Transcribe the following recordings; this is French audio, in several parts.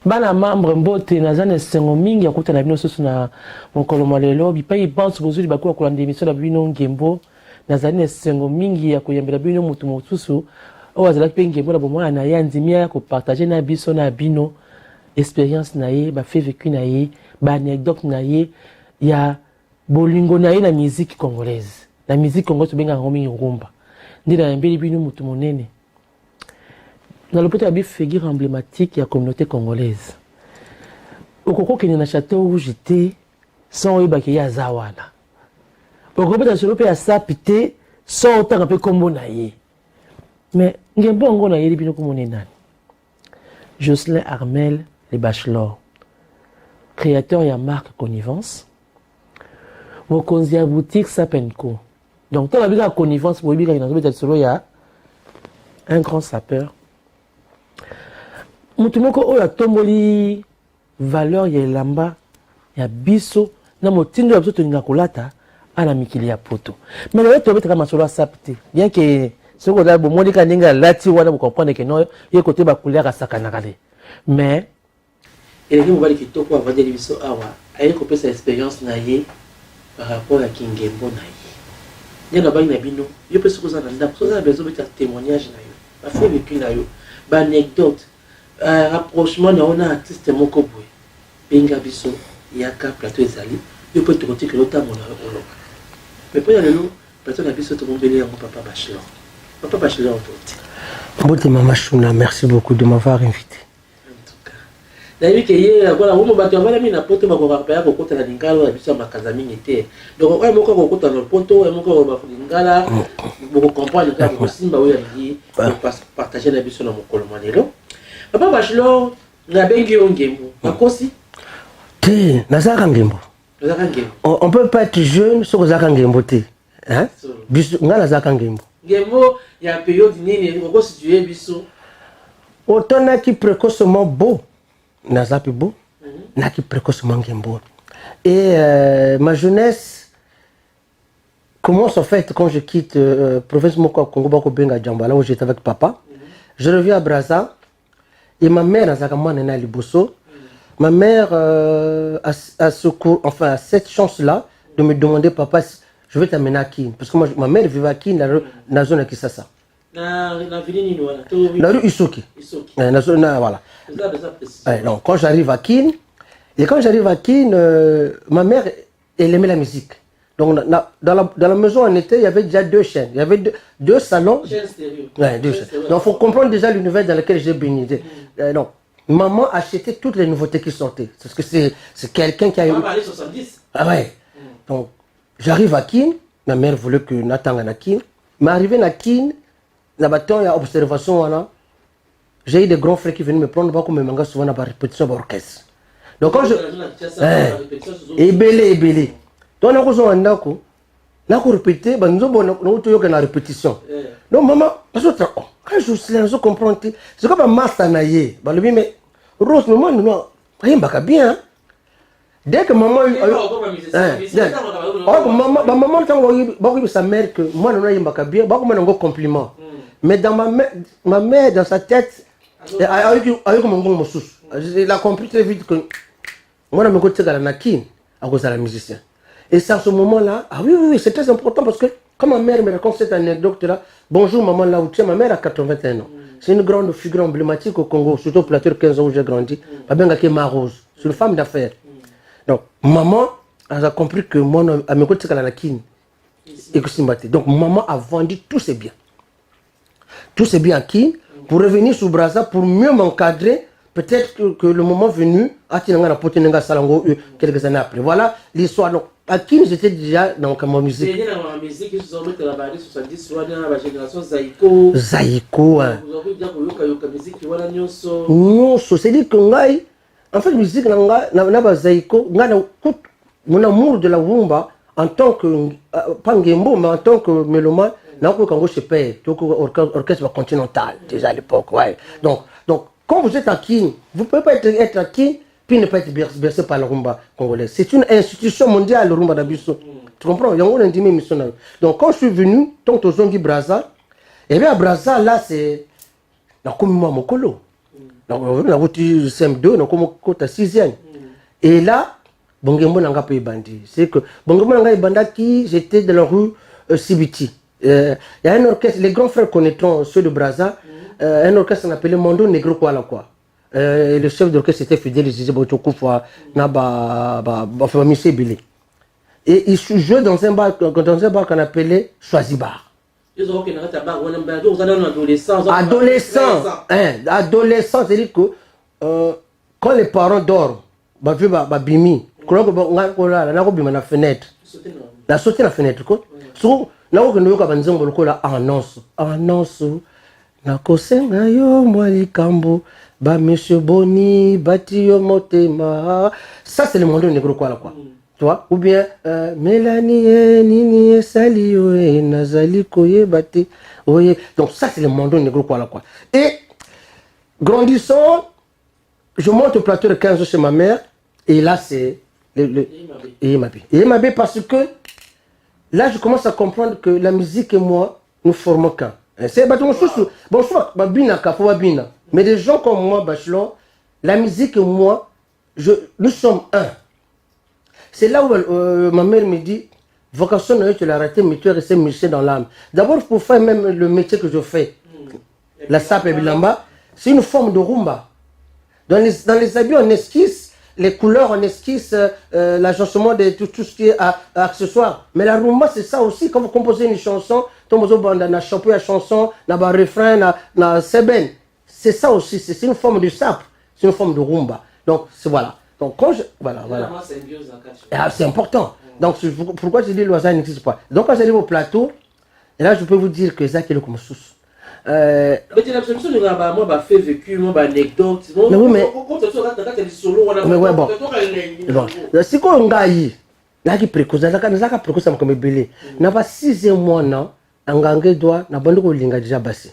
bana membre mbote nazana sengo mingi akuta na bino soso na mokolo malelo bipai pense bozuli bakwa kolanda émission na bino ngembo nazana sengo mingi ya koyembela bino mutu mosusu o azala pe ngembo na bomwana na ya ndimia ko partager na biso na bino expérience na ye ba fait vécu na ye ba anecdote na ye ya bolingo na ye na musique congolaise la musique congolaise benga ngomi rumba ndina yambeli bino mutu monene. Dans le côté de la figure emblématique de la communauté congolaise. Au Koko qui est dans le château où j'étais, sans y a Zawana. Au Koko dans le pays à Sapité, sans autant un peu comme on a eu. Mais il y a un bon a eu comme on est nan. Jocelyn Armel, les bachelors. Créateur et marque connivence. Mon conseiller boutique Sapenco. Donc, tu as vu la connivence pour lui, il y a un grand sapeur. Mutumoko oya tomboli valeur ya lamba ya biso na motindo ya biso toninga kolata ana mikili ya poto. Mais le to betaka masolo sapte. Bien que ce qu'on a bomoni ka ninga lati wana vous comprendre que non ye côté ba couleur asakana kale. Mais et les mobali kitoko avant de biso awa aye ko pesa expérience na ye par rapport à Kingembo na ye. Yana ba ina bino yo pesa ko za na ndako so za bezo beta témoignage na yo. Ba fait vécu na yo. Ba anecdote rapprochement na on a artiste moko boy benga biso yaka plateau ezali yo peut te conter que l'autre mon oloba mais pour y aller là plateau na biso to mombeli ya papa bachelor Mbote Mama Shuna, merci beaucoup de m'avoir invité. En tout cas d'ailleurs que hier voilà on bato bana mina poto ba ko rappeler ko kota na lingalo ya biso makaza mingi te donc on moko ko kota na poto moko ba lingala beaucoup comprendre que ko simba oya ngi partager na biso na mokolo manelo. Papa bachelor na bengi ongembo makosi Te nazaka ngembo. On peut pas être jeune sans zaka ngembo te. Hein? Biso ngala zaka ngembo. Ngembo ya période nini ko situer biso. Autant na qui précocement beau. Nazapi beau. Na qui précocement ngembo. Et ma jeunesse commence en fait quand je quitte province Moko Congo Bako Benga Djambala où j'étais avec papa. Je reviens à Brazza. Et ma mère a Liboso. Ma mère a cette chance-là de me demander, papa, je vais t'amener à Kin. Parce que moi, ma mère vivait à Kin, dans la zone de Kisasa. La rue Isoki. Voilà. Donc, quand j'arrive à Kin, ma mère, elle aimait la musique. Donc, dans la maison où on était, il y avait déjà 2 chaînes. Il y avait deux salons. Ouais, 2 chaînes. Donc, il faut comprendre déjà l'univers dans lequel j'ai baigné. Donc, maman achetait toutes les nouveautés qui sortaient. Parce que c'est quelqu'un qui a eu. Ah ouais. Donc, j'arrive à Kin. Ma mère voulait que Nathan à Kin. Mais arrivé à Kin, il y a observation. J'ai eu des grands frères qui venaient me prendre pour me manger souvent dans la répétition d'orchestre. Donc, quand je. Et belé. Donc, on a répété, on a répétition. Donc, maman, quand je comprends, c'est comme un master naïe. Mais Rose, maman, bien. Dès que maman. Maman, sa mère, que moi, je suis bien, je suis compliment. Mais dans ma mère, dans sa tête, elle a a compris très vite que moi, je suis à cause de la musicien. Et c'est à ce moment-là, oui, c'est très important parce que quand ma mère me raconte cette anecdote-là, bonjour maman Laoutia, ma mère a 81 ans. C'est une grande figure emblématique au Congo, surtout au plateau de 15 ans où j'ai grandi. Ma Rose, c'est une femme d'affaires. Donc, maman a compris que moi, à mes côtés, c'est la kin. Donc, maman a vendu tous ses biens. Tous ses biens à Kin pour revenir sur Brazza pour mieux m'encadrer. Peut-être que le moment venu, quelques années après. Voilà l'histoire. Donc, à Kin, j'étais déjà dans ma musique. Zaïko. Non, c'est-à-dire que en fait, musique, Zaïko, mon amour de la rumba, en tant que, pas Ngembo, mais en tant que mélomane, orchestre continental, déjà à l'époque. Ouais. Donc, quand vous êtes à Kin, vous ne pouvez pas être à Kin puis ne pas être bercé par la rumba congolaise. C'est une institution mondiale, le rumba d'Abisso. Tu comprends? Donc, quand je suis venu, tant que Zongi Brazza, et bien à Brazza, là, c'est la commune Mokolo. Donc, on a voté CM2, donc on a 6e. Et là, Bongembo n'a pas bandi. C'est que Bongembo n'a pas bandi, j'étais dans la rue Sibiti. Il y a un orchestre, les grands frères connaîtront ceux de Brazza, un orchestre qu'on appelait Mondo Negro quoi la quoi. Le chef d'orchestre était Fidèle Zizé Botokoufwa, Monsieur Billy. Et il jouait dans un bar qu'on appelait Choisibar. Ils ont adolescents. Adolescents, c'est-à-dire que quand les parents dorment, bimi, la fenêtre. La sauter la fenêtre. Annonce. Nakosenga yo mwalikambo ba monsieur Boni bati yo motema. Ça c'est le monde négro quoi là quoi. Tu vois, ou bien Mélanie nini salio nazali koye bati. Oui, donc ça c'est le monde négro quoi là quoi. Et grandissant, je monte au plateau de 15 ans chez ma mère et là c'est le Yemabé parce que là je commence à comprendre que la musique et moi nous formons qu'un. C'est mais des gens comme moi, Bachelor, la musique et moi, nous sommes un. C'est là où ma mère me dit, vocation, tu l'as raté, mais tu es resté musicien dans l'âme. D'abord, pour faire même le métier que je fais, la sape et bilamba, c'est une forme de rumba. Dans les habits, on esquisse les couleurs, on esquisse l'agencement de tout ce qui est accessoire. Mais la rumba, c'est ça aussi. Quand vous composez une chanson, na champion à chanson, na ba refrain, na seben. C'est ça aussi. C'est une forme de sap. C'est une forme de rumba. Donc, c'est voilà. Donc, quand je... Voilà. C'est important. Donc, pourquoi je dis l'oiseau n'existe pas. Donc, quand j'arrive au plateau, et là, je peux vous dire que Zach est le comme sous. Mais tu as l'impression que moi, fait vécu, moi, anecdote. Mais oui, mais ouais, bon. Si on a eu, là, qui précoce, là, qui précoce, ça me belé. N'a pas 6e mois, non, engagé doit, n'a pas de linga déjà bassé.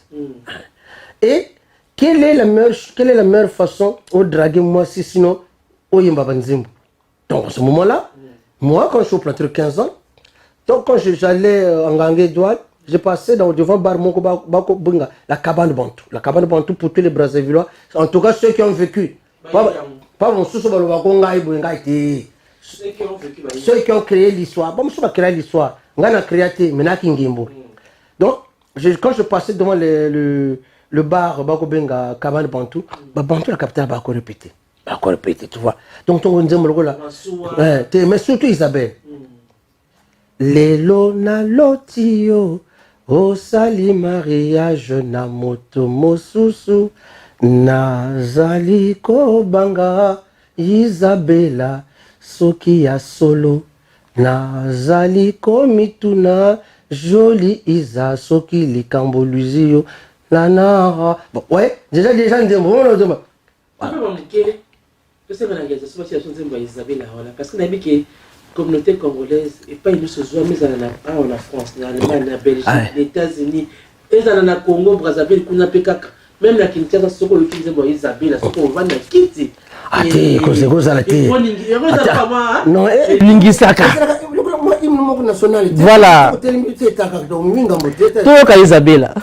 Et quelle est la meilleure façon de draguer moi, si sinon, au yimba banzimbo. Donc, à ce moment-là, moi, quand je suis au plateau de 15 ans, donc quand j'allais engagé doigt, j'ai passé devant bar Bako Bunga, la cabane Bantou. La cabane Bantou pour tous les Brassavillois, en tout cas ceux qui ont vécu. Pas mon sous ceux qui ont créé l'histoire. Bon, je ne pas créer l'histoire. On a créé, mais donc, quand je passais devant le bar Bako Bunga, cabane Bantou, Bantou, la capitale, va encore répéter. Tu vois. Donc, on dit, mais surtout Isabelle. Lelo na lotio. Osali mariage na moto mosusu nazali kobanga Isabella soki ya solo nazali komituna joli Isa soki likambo luzio nana. Bon, ouais, déjà parce que communauté congolaise et pas une chose mais en France, en Allemagne, en Belgique, les États-Unis, et dans le Congo, Brazzaville, même la Kinshasa, ce qu'on utilise pour Isabelle, ce qu'on va dans Kiti. Non, Lingisaka. Voilà. Tout Isabelle.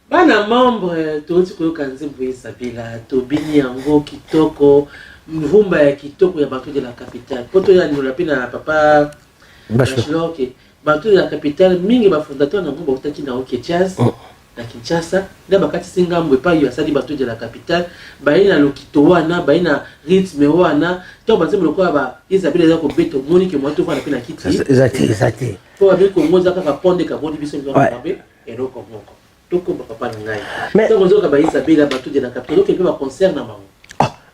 Bana membre toti koyoka nzembo Isabella tobini yango kitoko mvumba ya kitoko ya bato de la capitale poto ya ndola pena papa Bachelor ke bato de la capitale mingi ba fondateur na ngomba utaki na Okechaz na Kinshasa nda bakati singambo epa yo asali bato de la capitale bayi na lokito wana bayi na rythme wana to banzembo lokwa ba Isabella za ko beto monique moi to wana pena kiti exact po avec Congo za ka ponde ka bodi biso ndio ba be et donc moko. Mais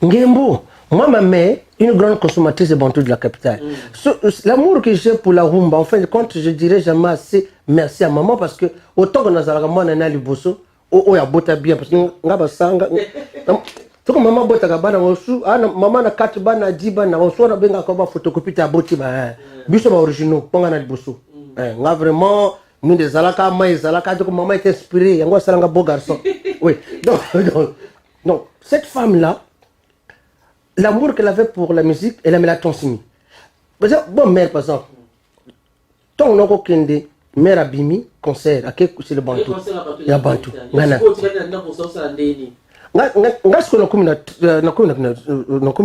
Ngembo, moi ma mère, une grande consommatrice de bantou de la capitale. L'amour que j'ai pour la rumba, en fin de compte, je dirais jamais assez merci à maman parce que autant que nous avons moi nana liboso, oh ya bota bien parce que ngaba sanga. Tout comme maman bota kabana osu, maman na 4 bana 10 bana osu na benga ko ba photocopie ta boti ba. Biso ba originaux, ponga na liboso. Nga vraiment Minde Zalaka, Maï Zalaka, donc maman est inspirée, il y a un beau garçon. Oui, donc, cette femme-là, l'amour qu'elle avait pour la musique, elle me l'a transmis. Bon, mère, par exemple, ton nom kende, mère abimi concert c'est le Bantou ya Bantou ngana nga siko na komi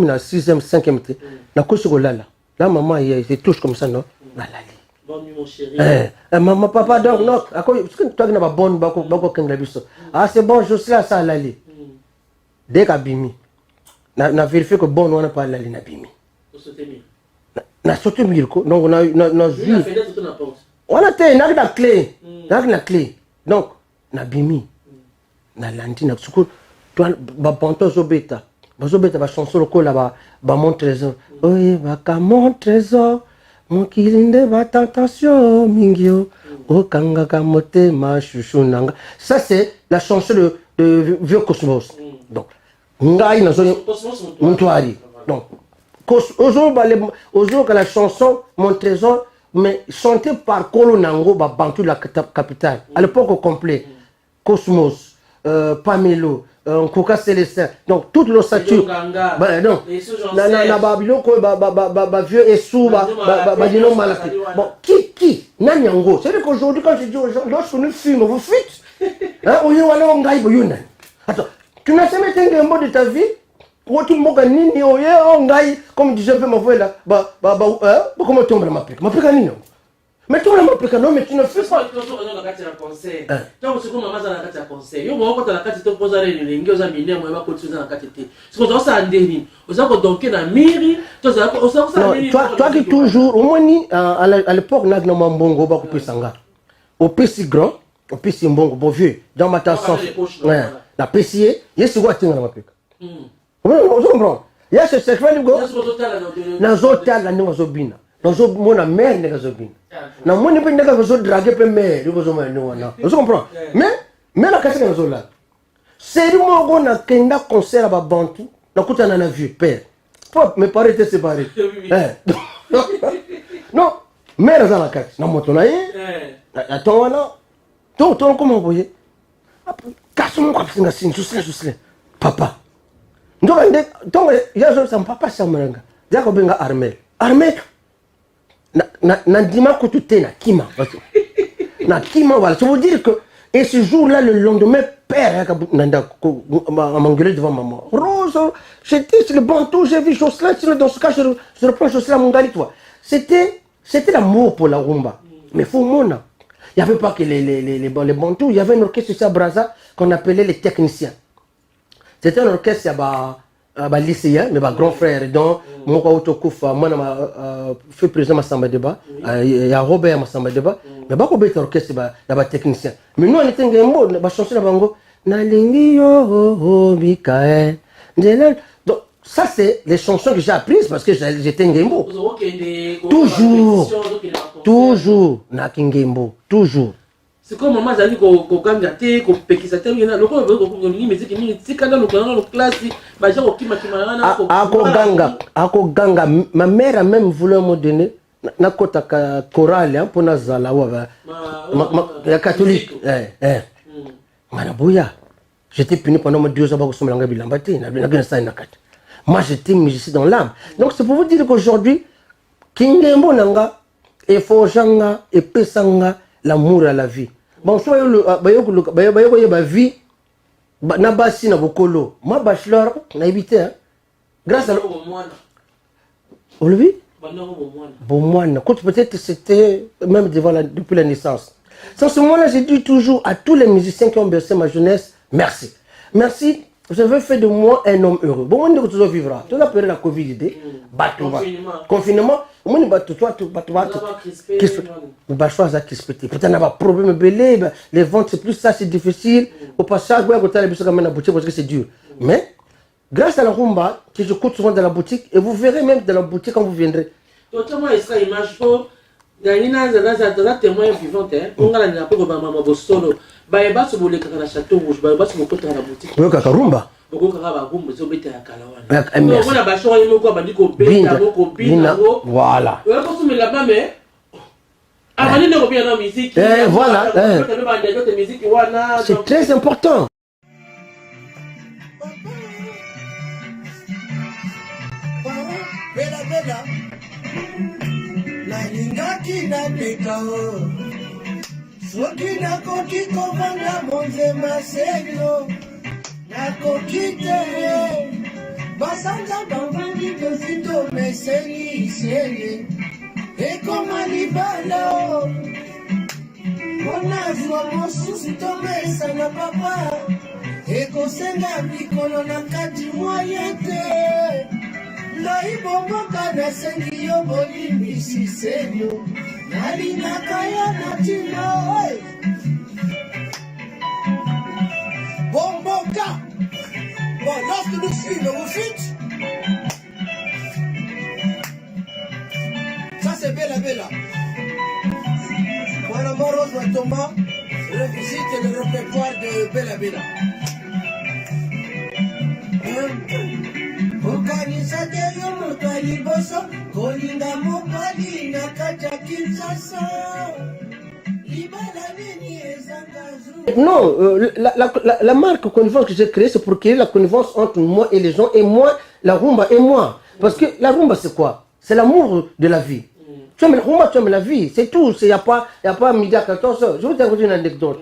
na 6e 5e te na kosi kolala la maman il touche comme ça non nalali maman papa donc non toi na ba bonne bako kengla biso ah c'est bon je sais ça lali dès qu'abimi na vérifier que bon on a pas lali na bimi na sauté mirko donc on a vu on a été na clé na clé donc na bimi na landi na suko toi ba ponto zobeta ba chanson loko là ba mon trésor oui ba mon trésor mon kilinde ba tentation mingio o kanga kamote ma chouchou nanga ça c'est la chanson de vieux Cosmos donc ngai na zone montoari donc aujourd'hui la chanson mon trésor mais chanté par Kolo Nango ba Bantou la capitale à l'époque au complet Cosmos Pamelo Koka Célestin donc toute l'ossature non na babiloko ba vieux Essou ba dino malaki bon qui nani yango c'est qu'aujourd'hui quand je dis aux gens lorsque nous filme vous fuite hein on y wala ngai boyuna attends tu n'as jamais été un mot de ta vie pour tout moka nini oye ngai comme disait un peu ma voix là comment tombe la mapeka nini mais tu la non mais tu ne fais pas dans la carte concert donc c'est comme maman dans la carte concert yo mo ko la carte to posa re lingi oza mine mo ba ko tu dans la carte te c'est comme ça ndeni oza ko donker na miri to za ko oza ça ndeni toi qui toujours au moins ni à l'époque na mbongo ba ko pesanga au petit grand au petit mbongo bon vieux dans ma tasse la pesier yesu ko tinga na mapeka on comprend ya c'est fait go na zotala ni wazobina nazo mona mère ndeka zobina na moni pe ndeka zo draguer pe mère ko zo mani wana on comprend mais la kasika nazo là c'est du mo na kenda concert ba Bantou na kutana na vieux père pop mes parents étaient séparés non mère za la carte na moto na ye attends wana to comment voyez kaso mo kwa singa sin susle papa donc ya zo sa papa sa manga ya ko benga armée na dima kutu na kima na kima voilà ça veut dire que et ce jour-là le lendemain père nanda m'engueuler devant maman Rose j'étais sur le Bantou j'ai vu Jocelyn dans ce cas je reprends Jocelyn mon gars toi c'était l'amour pour la rumba mais faut mona il y avait pas que les Bantous il y avait un orchestre ici à Brazza qu'on appelait les techniciens c'était un orchestre ba lycéen mais ba grand frère donc mon ko autokufa moi na fait président Massamba Deba il y a Robert Massamba Deba mais ba ko beta orchestre ba technicien mais nous on était ngembo ba chanson na bango na lingi yo Mikael donc ça c'est les chansons que j'ai apprises parce que j'étais ngembo toujours na kingembo toujours c'est comme maman zali ko kanga te ko pekisa te ngena loko ko ngi musique mingi tikana loko na classe ba ja ko kima na ako ganga ma mère a même voulu me donner na kota ka chorale pour na zala wa ya catholique manabuya j'étais puni pendant 2 ans ba ko somela bilamba te na ça na kata moi j'étais musicien dans l'âme donc c'est pour vous dire qu'aujourd'hui kingembo nanga e forjanga e pesanga l'amour à la vie bon soit ba vie na basi na bokolo moi bachelor na évité hein grâce à Olivier bon moi peut-être c'était même depuis la naissance sans ce moment-là j'ai dit toujours à tous les musiciens qui ont bercé ma jeunesse merci vous avez fait de moi un homme heureux bon on dit que tu vivras tu as peur la Covid confinement moi ni bato toi bah choix à crispé peut-être n'a pas problème belé les ventes c'est plus ça c'est difficile au passage ouais quand tu as la boutique parce que c'est dur mais grâce à la rumba que je coûte souvent dans la boutique et vous verrez même dans la boutique quand vous viendrez totalement ça image pour Ganina za témoin vivant on a la peu maman bosolo ba eba so boleka na château rouge ba eba so mokota na boutique oui kaka rumba boko kaka ba rumba zo beta ya kalawana on a ba show yimo ko ba diko beta boko bina voilà on ko soumer là-bas mais avant de revenir dans la musique voilà c'est très important la lingaki na bekao soki nakoki kovanda monzema senyo nakoki te basanza bavandi tozito meseni siele ekoma libala o monazwa mosusu tomesa na papa ekosenga mikolo na kati mwaye te ngai bomboka nasengi yo bolimbisi senyo nalingaka yo na ntina bomboka. Bon, lorsque nous suivons, vous faites. Ça, c'est Bella Bella. Voilà, Moro Thomas revisite le répertoire de Bella Bella. Organisateur yo moto aliboso kolinga mopali na kati ya Kinshasa. Non, la marque connivence que j'ai créée, c'est pour créer la connivence entre moi et les gens, et moi, la rumba et moi. Parce que la rumba, c'est quoi? C'est l'amour de la vie. Tu aimes la rumba, tu aimes la vie, c'est tout. Il n'y a pas midi à 14h. Je vais te raconter une anecdote.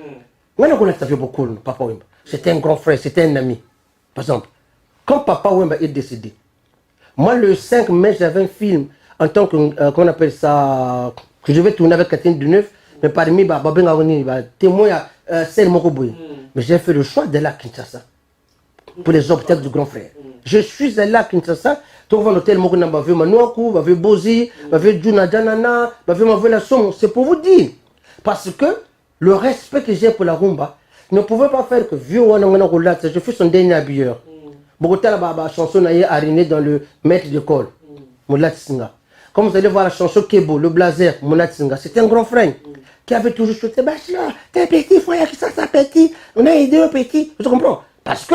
Maintenant qu'on a fait beaucoup, Papa Wemba, c'était un grand frère, c'était un ami. Par exemple, quand Papa Wemba est décédé, moi, le 5 mai, j'avais un film en tant que, qu'on appelle ça, que je vais tourner avec Catherine Deneuve. Mais parmi les témoins, c'est mon Mokoboui. Mais j'ai fait le choix d'aller à Kinshasa pour les obstacles du grand frère. Je suis allé à Kinshasa. Tu vois l'hôtel Mokona, ma vie Manouakou, ma vie Bozi, ma vie Djuna Djanana, ma vie la Somme. C'est pour vous dire. Parce que le respect que j'ai pour la rumba ne pouvait pas faire que vieux Wanangana Roulat, je fais son dernier habilleur. Bogota la chanson naïe ariné dans le maître d'école, Moulat Singa. Comme vous allez voir la chanson Kebo, le blazer, Moulat Singa, c'était un grand frère qui avait toujours chuté, t'es petit, frère, qui ça petit, on a aidé au petit. Je comprends. Parce que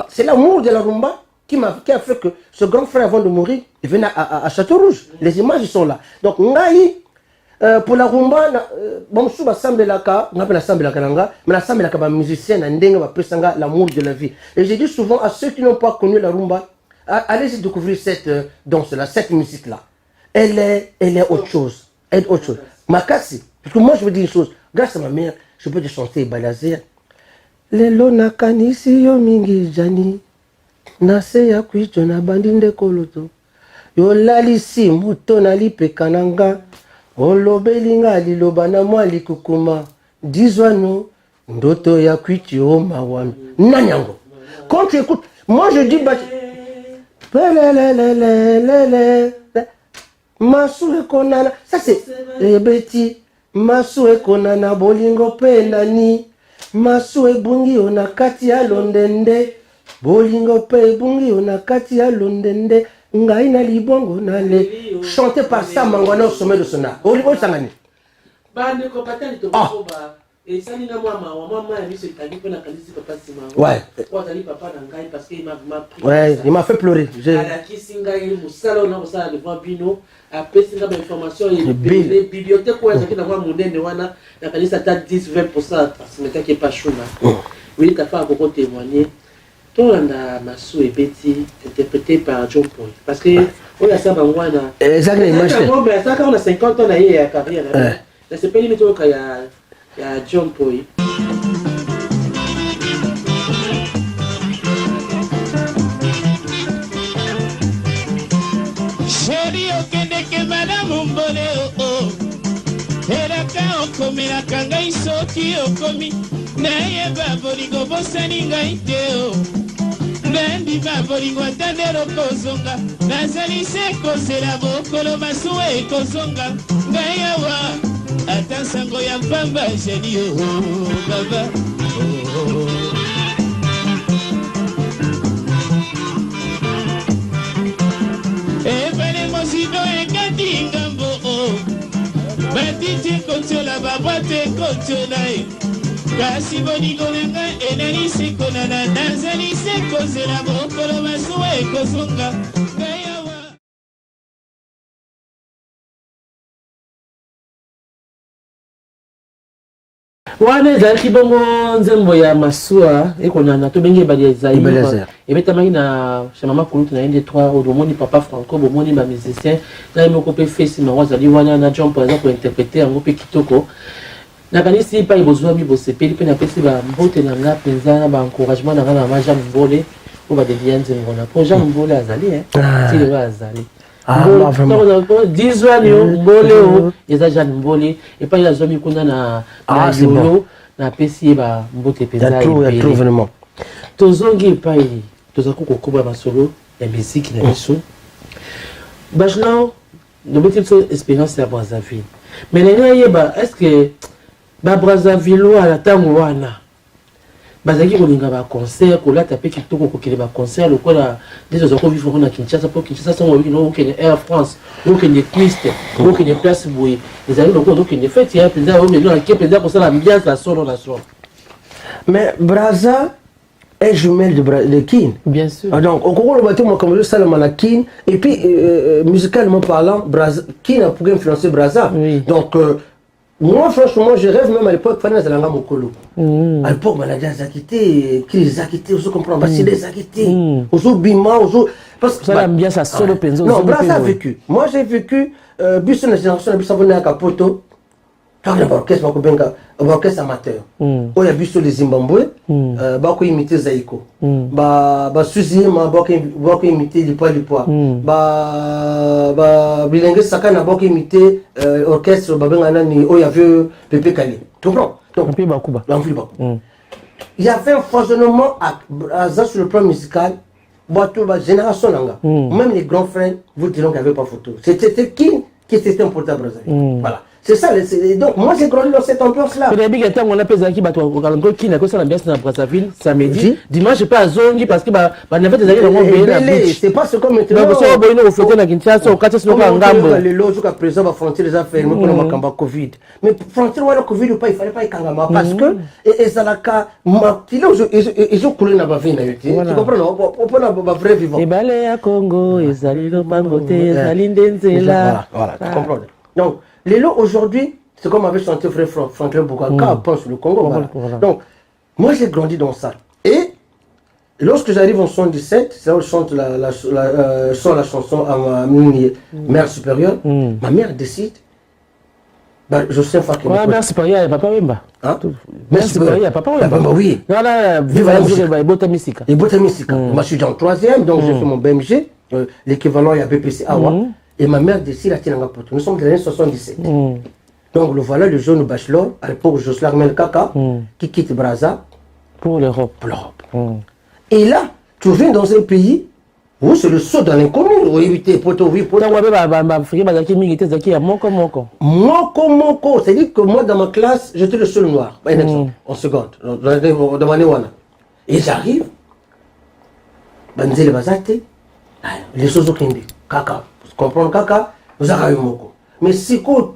c'est l'amour de la rumba qui a fait que ce grand frère, avant de mourir, il venait à Château-Rouge. Les images sont là. Donc, pour la rumba, bon, je suis assemblé là, on appelle l'assemblée là, mais l'assemblée là, musicien, l'amour de la vie. Et j'ai dit souvent à ceux qui n'ont pas connu la rumba, allez-y découvrir cette danse-là, cette musique-là. Elle est autre chose. Elle est autre chose. Makasi. Parce que moi, je veux dire une chose. Grâce à ma mère, je peux te chanter Balazer. Lelo nakanisi yo mingi jani. Nase ya kuicho na bandinde koloto. Yo lalisi moto na lipekananga. Olobelinga liloba na mwa likukuma. Dizwano ndoto ya kuicho mawami. Nanyango. Quand tu écoutes, moi je dis Masue konana. Ça c'est Rebeti. Masue konana bolingo pe nani. Masue bungi ona kati ya londende. Bolingo pe bungi ona kati ya londende. Ngai na libongo na le. Chanté par Sam Mangwana au sommet de son art. Olivo Sangani. Bande ko patali to ko ba. Et ça ni na maman a vu ce tagi pour la qualité papa Sima. Ouais. Pourquoi tali papa na ngai parce qu'il m'a pris. Ouais, il m'a fait pleurer. Ala kisinga ile musala na musala de bino. Après singa ba information et bibliothèque quoi ça qui na moi monene wana na kanisa ta 10-20% parce que qui est pas chou là. Oui, ta fa beaucoup témoigner. Tolanda Masu et Betty interprété par John Paul parce que on a ça bangwana. Exactement. Ça quand on a 50 ans là à carrière là. C'est pas limité au il y a John Paul. Chérie, okende ke madame mbole oh. Elaka okomela kangai soki okomi. Nayeba bolingo bosani ngai te oh. Bendi ba bolingo atandero kozonga. Nazali se kozela bokolo masuwe kozonga. Ngai awa. Ata sango ya mpamba jeni oh baba oh. Ebele mosido ekati ngambo oh. Batiti kontiola babate kontiola kasi bolingo nanga enani sekonana. Nazali se kozela bokolo masuwa ekozonga. Wana ezalaki bongo nzembo ya Masua ekonana to benge bali ezali ebetamaki na chez mama Kulutu na inde 3 omoni papa Franco bomoni ba musicien na moko pe face ma wazali wana na John par exemple interpréter yango pe kitoko nakanisi epai bozwami bosepeli mpe napesi bambote na nga mpenza na baencouragement na nga na mama Jean Mbole oyo badelia nzembo na po Jean Mbole azali tilelo azali 10 wani yo Mbole oyo eza Jean Mbole epai nazwami kuna na yolo napesi ye bambote mpenza ebele tozongi epai tozalaki kokoba masolo ya misiki na biso bachelor nobeti biso expérience ya Brazzaville mais nani ayeba est-ce que babrazzaville ala ntango wana bazalaki kolinga baconcert kolata mpe kitoko kokende baconcert lokola nde tozala kovivre na Kinshasa mpo Kinshasa sango okende Air France okende Twist okende place boye ezali lokola okende fete ya mpenza omelonake mpenza kosala ambiance ya solo na solo. Mais Brazza est jumelle de Kin. Bien sûr. Donc, au cours de moi, comme je sais, la Kin, et puis, musicalement parlant, Kin a pu influencer Brazza. Oui. Donc, moi, franchement, je rêve même à l'époque, Fana Zalanga Mokolo. À l'époque, Maladia Zakité, qui les a quittés, on se comprend, Basile les a quittés, on se bima, on se. Parce que. Ça aime bien ça solo penzo. Non, Brazza a vécu. Moi, j'ai vécu, Busson, la génération, la Busson, à Capoto. Orchestre amateur. Oya biso les Zimbabwe, bako imiter Zaiko. Ba Suzima bako imiter du poids. Ba Bilenge Sakana bako imiter orchestre babengana ni oya vieux Pepe Kali. Tu comprends? Donc il y avait un foisonnement sur le plan musical. La génération langa. Même les grands frères vous diront qu'il n'y avait pas photo. C'était qui était important à Brazzaville. Voilà. C'est ça, donc moi j'ai grandi dans cette ambiance-là. On a pesé qui à Brazzaville samedi. Dimanche, je pas à Zongi parce que c'est pas ce qu'on maintenant. Les lots jusqu'à présent, la frontière les affaires, mais Covid. Mais frontière la Covid ou pas, il fallait pas y kangama parce que ils ont coulé dans la vie. Tu comprends? On peut avoir vrai vivant. Et balé à Congo, et Zali le Bangoté, Zali Ndenzela. Voilà, tu comprends? Donc, les lots aujourd'hui, c'est comme avait chanté frère Franklin Bokaka, pense le Congo. Voilà. Donc, moi j'ai grandi dans ça. Et lorsque j'arrive en 77, c'est là où je chante la chanson à ma mère supérieure, ma mère décide. Je sais pas que. Mère supérieure, il n'y a pas Wemba. Mère supérieure, il n'y a pas Wemba. Oui. Voilà, vive la musique. Et Bota Mystica. Moi je suis dans le 3e, donc j'ai fait mon BMG, l'équivalent il y a BPC Awa. Et ma mère décide à Tinangapoto. Nous sommes dans les années 77. Donc le voilà le jeune bachelor, à l'époque Joslar Melkaka, qui quitte Brazza pour l'Europe. Et là, tu viens dans un pays où c'est le saut dans l'inconnu. Oui, Moko. C'est-à-dire que moi dans ma classe, j'étais le seul noir. Un exemple, en seconde, dans ma Néwana. Et j'arrive, Banzele Bazate, les choses au Kindi, Kaka. Comprendre Kaka, vous avez Moko. Mais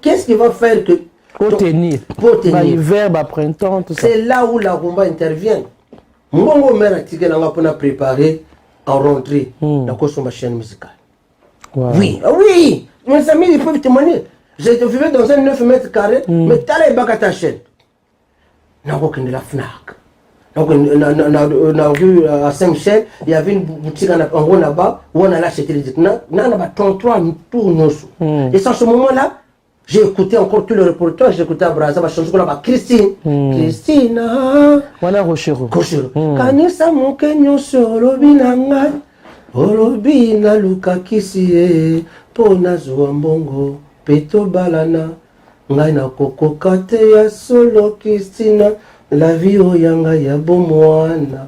qu'est-ce qui va faire que. Pour tenir. Hiver, printemps, tout ça. C'est là où la rumba intervient. Mon mère a tiré pour préparer en rentrée dans ma chaîne musicale. Wow. Oui, mes amis, ils peuvent témoigner. J'ai vivais dans un 9 mètres carrés, mais t'as les bacs à ta chaîne. N'a aucun de la FNAC. Donc, on a vu à Saint-Michel, il y avait une boutique en haut là-bas où on allait acheter les disques. On a 33 tours. Et sans ce moment-là, j'ai écouté encore tous les reportages, j'ai écouté à Brazza, ma chanson là-bas, Christine. Christina. Voilà, Rochero. Kanisa Mokenyo sur Lobinanga. Olobina Luka Kisie. Pona Zouambongo. Peto Balana. Ngaina Koko Kate ya solo Christina. La vie oyanga ya bomwana.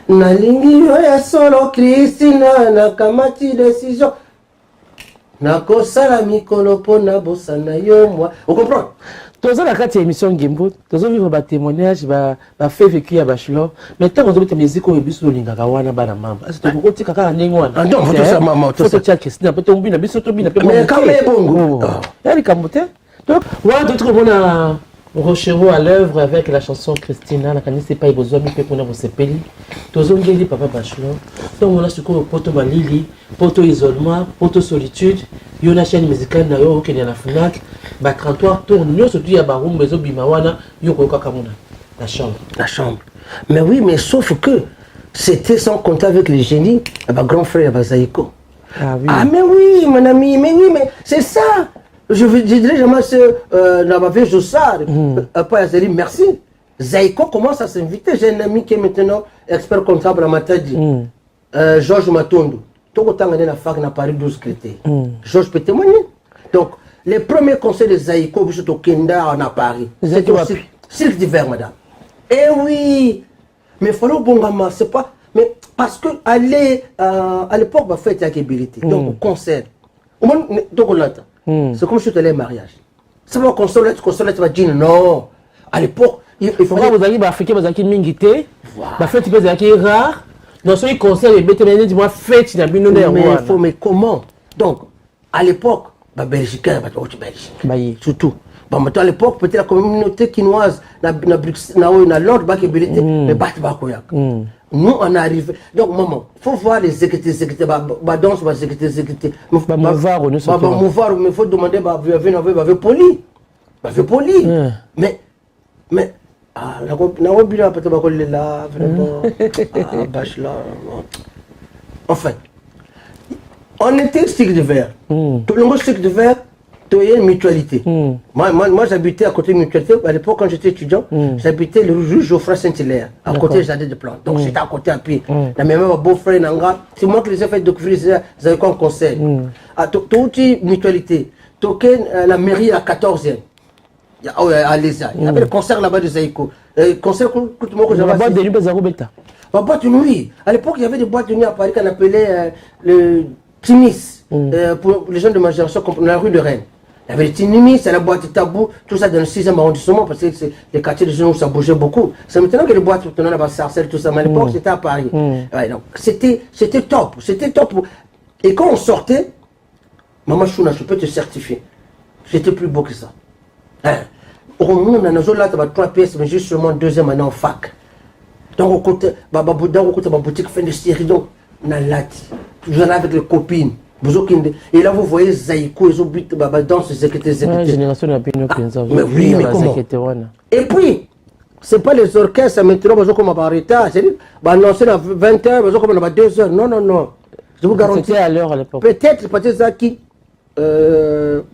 Nalingi yo ya solo Christina. Nakamati décision. Nakosala mikolo pona bosana yo moi. On comprend? Tozo la kati émission Ngimbo, tozo vivre ba témoignage ba fait vécu ya bachelor. Mais tant qu'on te musique au biso lingaka wana bana mamba. Est-ce que tu côté kaka ndenge wana? Non, faut ça maman, tout ça. Faut Christina, peut on bina biso to bina pe. Mais quand même bongo. Yali kamote. Donc, voilà d'autres mona Rochero à l'œuvre avec la chanson Christina, la canisse pas besoin de faire qu'on a vos peli. Tozo ngeli papa bachelor. Donc on a ce qu'on poto malili, poto isolement, poto solitude. Yo na chaîne musicale na yo okenya na FNAC, ba 33 tours nyo surtout ya ba rumba zo bimawana yo ko kakamuna la chambre. La chambre. Mais oui, mais sauf que c'était sans compter avec les génies, ba grand frère Bazaïko. Ah oui. Ah mais oui, mon ami, mais oui, mais c'est ça. je dirais jamais dans ma vie, je sors. Pas Azali, merci. Zaïko commence à s'inviter. J'ai un ami qui est maintenant expert comptable à Matadi, Georges Matondo. Tout le temps, on est à fac, on a Paris 12 critères. Georges peut témoigner. Donc, les premiers conseils de Zaïko, je suis au Kenda, on a Paris. C'est au cirque d'hiver, madame. Eh oui, mais il faut le bon gamin, c'est pas. Mais parce que aller à l'époque, on fait l'activité. Donc, concert. Donc, on l'entend. C'est comme si tu allais au mariage. C'est pas concert, tu vas dire non. À l'époque, il faut que vous ayez Africain, vous avez mingité. La fête, vous avez rare. Dans ce concert, il y a fête, mais comment? Donc, à l'époque, les Belgicains, Belgique. Surtout. À l'époque, peut-être la communauté quinoise, na Londres, mais nous, on arrive. Donc, maman, il faut voir les exécutés, danse, exécutés. Mais il faut demander, poli. Poli. Mais, la robine, peut-être, là, vraiment. Enfin, on était stick de verre. Tout le monde stick de verre. Il y a une mutualité. Moi j'habitais à côté de mutualité. À l'époque, quand j'étais étudiant, j'habitais le rue Geoffroy Saint-Hilaire, à côté du jardin de plantes. Donc j'étais à côté à pied. La même beau-frère Nanga, c'est moi qui les ai fait découvrir les avez quoi conseil. Toute mutualité. La mairie à 14e. À l'ESA. Il y avait le concert là-bas de Zaïko. Le concert que j'avais. La boîte de nuit, Bazarobeta. La boîte de nuit. À l'époque, il y avait des boîtes de nuit à Paris qu'on appelait le Timis. Pour les gens de ma génération, comme la rue de Rennes. Il y avait le Tinimi, c'est la boîte de tabou, tout ça dans le 6e arrondissement, parce que c'est les quartiers de jeunes où ça bougeait beaucoup. C'est maintenant que les boîtes, maintenant, là-bas, Sarcelles, tout ça, mais à l'époque, c'était à Paris. Ouais, donc, c'était top, c'était top. Et quand on sortait, Maman Chouna, je peux te certifier, j'étais plus beau que ça. Au moins, on a là, tu as 3 pièces, mais juste seulement 2e année en fac. Donc, au côté, ma boutique fin de série, donc, on a lati. Je vais avec les copines. Et là, vous voyez Zaïko, ils ont buté dans ces exécutés. Génération de mais oui, mais comment? Et puis, ce n'est pas les orchestres, maintenant, ils ont comme un retard. C'est-à-dire, annoncer à 20h, ils ont comme à 2h. Non. Je vous garantis. C'était à l'heure à l'époque. Peut-être, parce que qui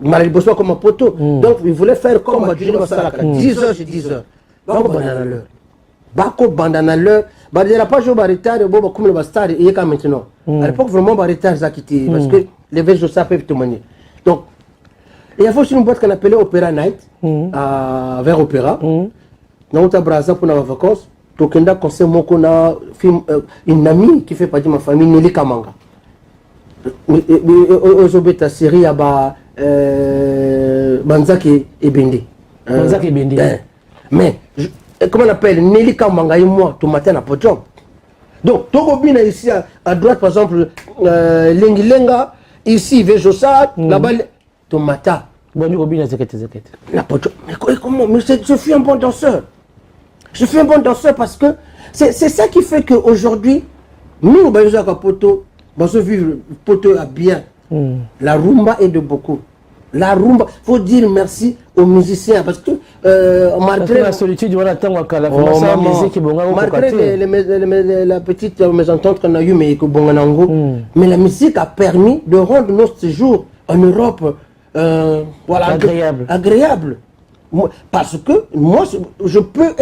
Marie Bossois comme un poteau. Donc, ils voulaient faire comme à 10h, j'ai 10h. Bako bandana Bako bandana l'heure. Il n'y a pas de retard, comme le bastard, il y a maintenant. À l'époque, vraiment, il y a retard, parce que les vêtements ça peuvent témoigner. Donc, il y a aussi une boîte qu'on appelait Opéra Night, vers Opéra. Nous avons Brazza pour nos vacances. Donc, on a conseillé une amie qui fait partie de ma famille, Nelly Kamanga. Aujourd'hui, ta série à Banzaki et Bende. Banzaki et Bende. Mais, comment on appelle Nelly Kamanga et moi, tout matin à Podjom. Donc, Togobina ici à droite, par exemple, Lengilenga, ici, Vejosa, là-bas, Tomata. Bon, Togobina, c'est la Podjom. Mais comment? Mais je suis un bon danseur. Je suis un bon danseur parce que c'est ça qui fait qu'aujourd'hui, nous, on va vivre poto à bien. La rumba est de beaucoup. La rumba, il faut dire merci aux musiciens parce que malgré la solitude, on attend malgré la petite mésentente qu'on a eue, mais la musique a permis de rendre notre séjour en Europe voilà, agréable. Parce que moi, je peux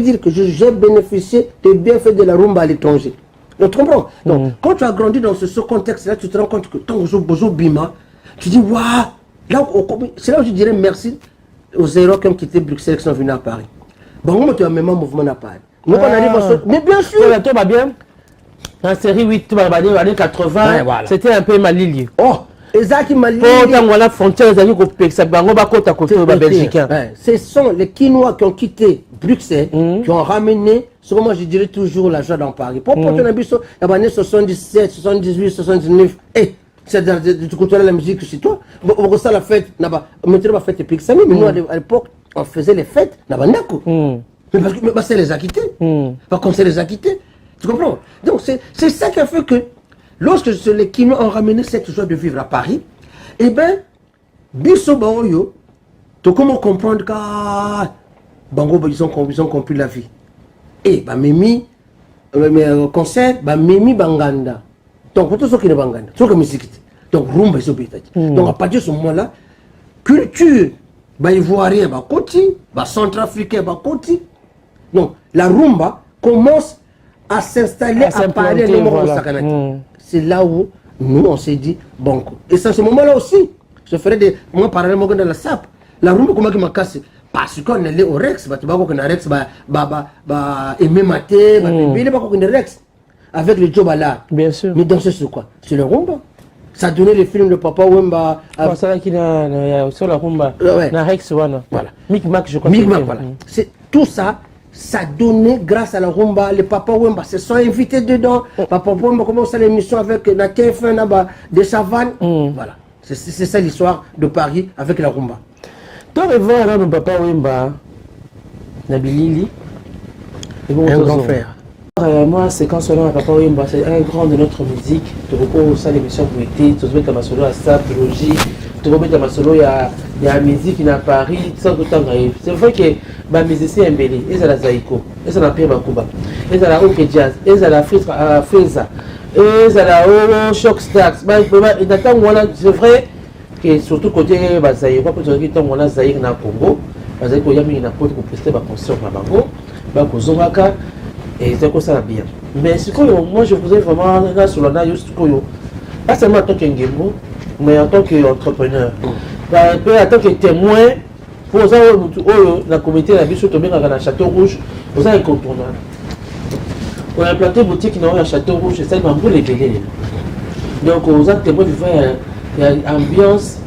dire que j'ai bénéficié des bienfaits de la rumba à l'étranger. Tu comprends? Donc, quand tu as grandi dans ce contexte-là, tu te rends compte que ton bozo bima, tu dis waouh! C'est là où je dirais merci aux héros qui ont quitté Bruxelles qui sont venus à Paris. Bon, moi, tu as même un mouvement à Paris. Nous, on arrive mais bien sûr! Toi, va bien? En série 8, tu vas dans les années 80, c'était un peu malilié. Oh! Exactement. La frontière, ce sont les Quinois qui ont quitté Bruxelles, qui ont ramené, ce que moi je dirais toujours, la joie dans Paris. Pour ton habit, il y a années 77, 78, 79. C'est-à-dire, tu côtoies la musique chez toi. On ressent la fête, maintenant on va fête Epic Sami, mais nous à l'époque, on faisait les fêtes, mais parce que c'est les a quittés. Pas comme c'est les a quittés. Tu comprends? Donc c'est ça qui a fait que, lorsque les Quinois ont ramené cette joie de vivre à Paris, eh bien, Bisso Baoyo, tu comment comprendre que Bango, ils ont compris la vie. Et Mimi, concert, Mimi Banganda. Donc, pour tous ceux qui ne Banganda, ceux qui musique. Donc, Rumba, ils ont. Donc, à partir de ce moment-là, culture ivoirien bakoti, centrafricain bakoti. Donc la rumba commence à s'installer à Paris. Voilà. C'est là où nous on s'est dit bon. Et c'est à ce moment-là aussi, je ferai des moi parallèlement dans la SAP. La rumba comment qui m'a cassé parce qu'on est allé au Rex, tu vois qu'on a Rex aimer mater, il pas qu'on est Rex avec le job là. Bien sûr. Mais danser sur quoi? C'est le rumba. Ça donnait les films de Papa Wemba. C'est là qu'il a sur la rumba. Na Rex voilà. Micmac je crois. Micmac voilà. C'est tout ça. Ça donnait grâce à la rumba. Les Papa Wemba se sont invités dedans. Papa Wemba commence l'émission avec la TF1 des savanes. Voilà. C'est ça l'histoire de Paris avec la rumba. Toi, le voir nos Papa Wemba, Nabilili, un grand frère. Moi, c'est quand solo à Papa Wemba, c'est un grand de notre musique. Tu recours ça l'émission pour été, tu te mets à solo à ça, biologie, tu te mets à solo il y a musique qui à Paris, ça tout le temps arrive. C'est vrai que ma musicien est embellie, et ça la Zaïko, et ça la Pierre Bakuba, et ça la OK Jazz, et ça la Freza, et ça la Shock Stars. C'est vrai que surtout côté Zaïko, quand tu regardes ton monnaie Zaïko na Congo, Zaïko yami na côté pour prester ma concert na Bango, Bakozongaka. Et c'est comme ça bien. Mais ce que moi je voudrais vraiment là sur la juste pas seulement en tant qu'Ngembo, mais en tant qu'entrepreneur. En tant que témoin pour ça la communauté la vie surtout bien dans le Château Rouge, vous avez incontournable. On a implanté une boutique dans le Château Rouge, c'est ça qui m'a les belés. Donc vous êtes témoin vivant il y a ambiance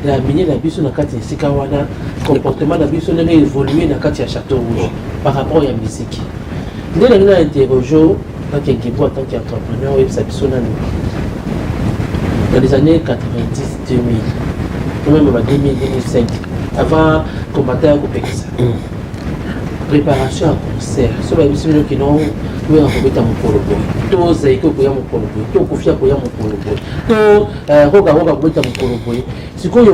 la mini la biso na kati sikawana comportement la biso n'a évolué dans kati Château Rouge par rapport à la musique. Dès que nous avons interrogé en tant qu'entrepreneur, dans les années 90-2000, même en 2000-2005, avant combattre à Kopekisa. Préparation à concert. Ce sont les gens qui n'ont pas remis à mon polobo. Tous les gens qui ont mon polobo. Tous les gens qui ont mon polobo. Tous les gens qui ont mon polobo. C'est qu'il y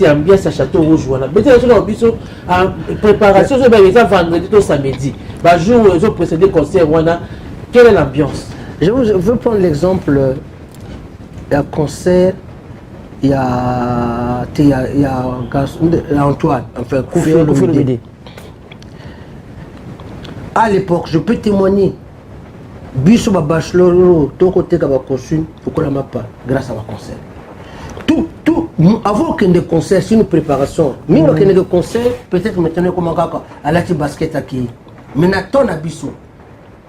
a une ambiance à Château Rouge. Mais les gens qui ont préparation, c'est vendredi ou samedi. Le jour où ils ont précédé le concert, quelle est l'ambiance? Je veux prendre l'exemple. Il y a un concert, il y a Antoine, enfin, Kofi Olomide. À l'époque, je peux témoigner. Biso bachelor, ton côté kaba consul, pourquoi la m'a pas grâce à ma concert. Tout, avant qu'il y ait des concerts, c'est une préparation. Même qu'il y ait des concerts, peut-être maintenant comme à la basket à qui. Mais Nathan Abisso,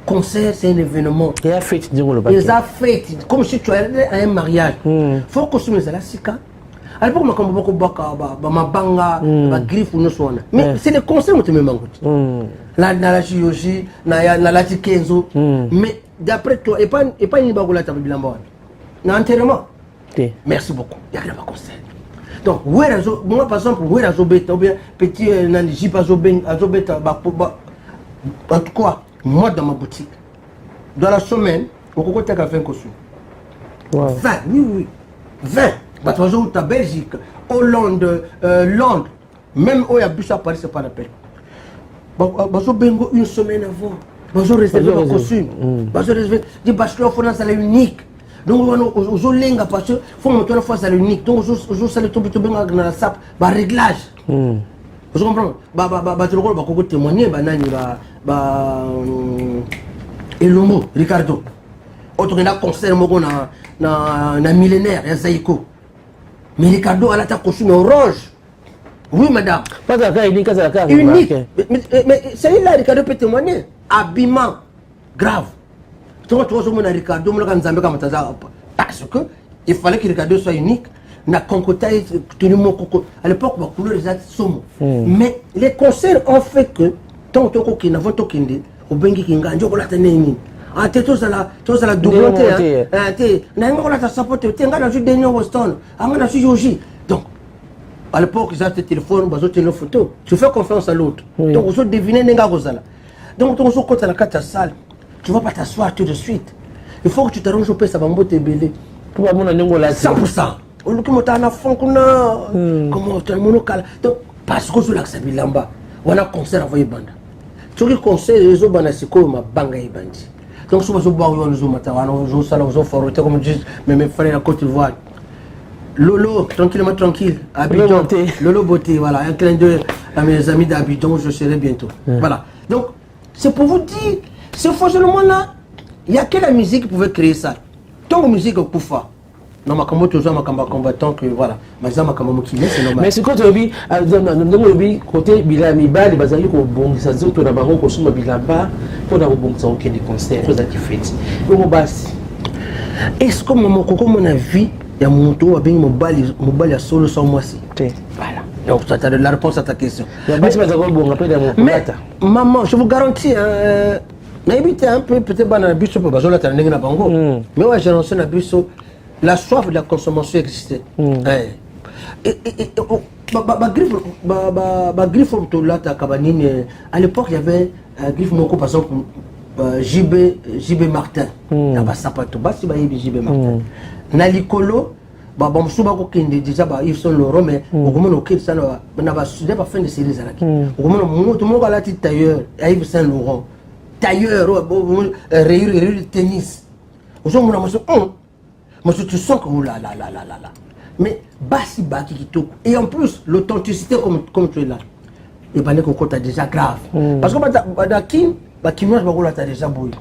concert c'est un événement. Il a fait comme si tu allais à un mariage. Il faut que tu me la sika. À l'époque, je me suis dit ma banga, ma griffe ou non. Mais c'est le concert qui me manque. La chirurgie, la kenzo. Mais d'après toi, et pas une bagoula ta bilamba. L'enterrement. Merci beaucoup. Il y a un concert. Donc, moi par exemple, où est-ce que ou bien petit Nandi Azobeta, en tout cas, moi dans ma boutique, dans la semaine, on peut faire 20 costumes. 20, oui. 20. Par exemple, tu as Belgique, Hollande, Londres, même où il y a bus à Paris, c'est pas la peine. Une semaine avant, je réserve un costume. Je réserve des bachelors, il faut unique. Donc, je lenga parce que faut monter la fois à l'unique. Donc, je salue tout bien dans la SAP, réglage. Vous comprenez? Tu vas témoigner, Elombo, Ricardo. Autre concert, na millénaire, il y a Zaïko. Mais Ricardo, elle a ta costume orange. Oui, madame. Pas d'accord, unique. Mais c'est là, Ricardo peut témoigner. Habillement grave. Ricardo, parce que il fallait que Ricardo soit unique. À l'époque, la couleur exacte somme. Mais les concerts ont fait que tant que nous avons toqué, au Bengi Kinga, nous avons la ah, tu as la double. Donc, à l'époque, ils avaient des téléphones, ils avaient des photos. Tu fais confiance à l'autre. Donc, on se devine. Donc, tu as la carte à salle. Tu ne vas pas t'asseoir tout de suite. Il faut que tu t'arranges au pays, ça va me belé. 100%. On parce que je l'accepte là-bas. On a concert avant banda. Tu as concert, les autres banda c'est comme ma banga bandi. Donc si vous avez un jour matin, on a un jour comme je dis, mais mes frères à Côte d'Ivoire. Lolo, tranquillement tranquille, Abidjan, Lolo Beauté, voilà, un clin d'œil à mes amis d'Abidjan où je serai bientôt. Voilà. Donc, c'est pour vous dire, ce fonctionnement-là, il n'y a que la musique qui pouvait créer ça. Tant que musique au Koufa. Non, ma combo toujours ma combattant que voilà, mais ça ma combo qui c'est normal. Mais c'est quand tu dis dans côté bilami ba les bazali ko bon ça zoto na bango ko suma bilamba pour na bon ça aucun des concerts ça qui fait. Donc basi. Est-ce que mon coco mon avis il y a mon tour avec mon bal à solo sans moi si. Voilà. Donc ça t'as la réponse à ta question. Mais maman, je vous garantis n'habitez un peu peut-être dans la biso pour bazola t'as n'enga na bango. Mais ouais, j'ai lancé na biso. La soif de la consommation existait. À l'époque, il y avait un griffe mon par exemple, JB Martin. Il y avait JB Martin. Nalikolo, bon, souvent, déjà, Yves Saint Laurent, mais au moment où ça n'a pas fin de série. Au moment où tout le monde a la petite tailleur, Yves Saint Laurent, tailleur, rayure de tennis. Aujourd'hui, moi, je sens que là. Mais basi baki kitoko. Et en plus, l'authenticité comme tu es là. Et ben, t'as déjà grave. Parce que Bakimois, t'as déjà bouillé.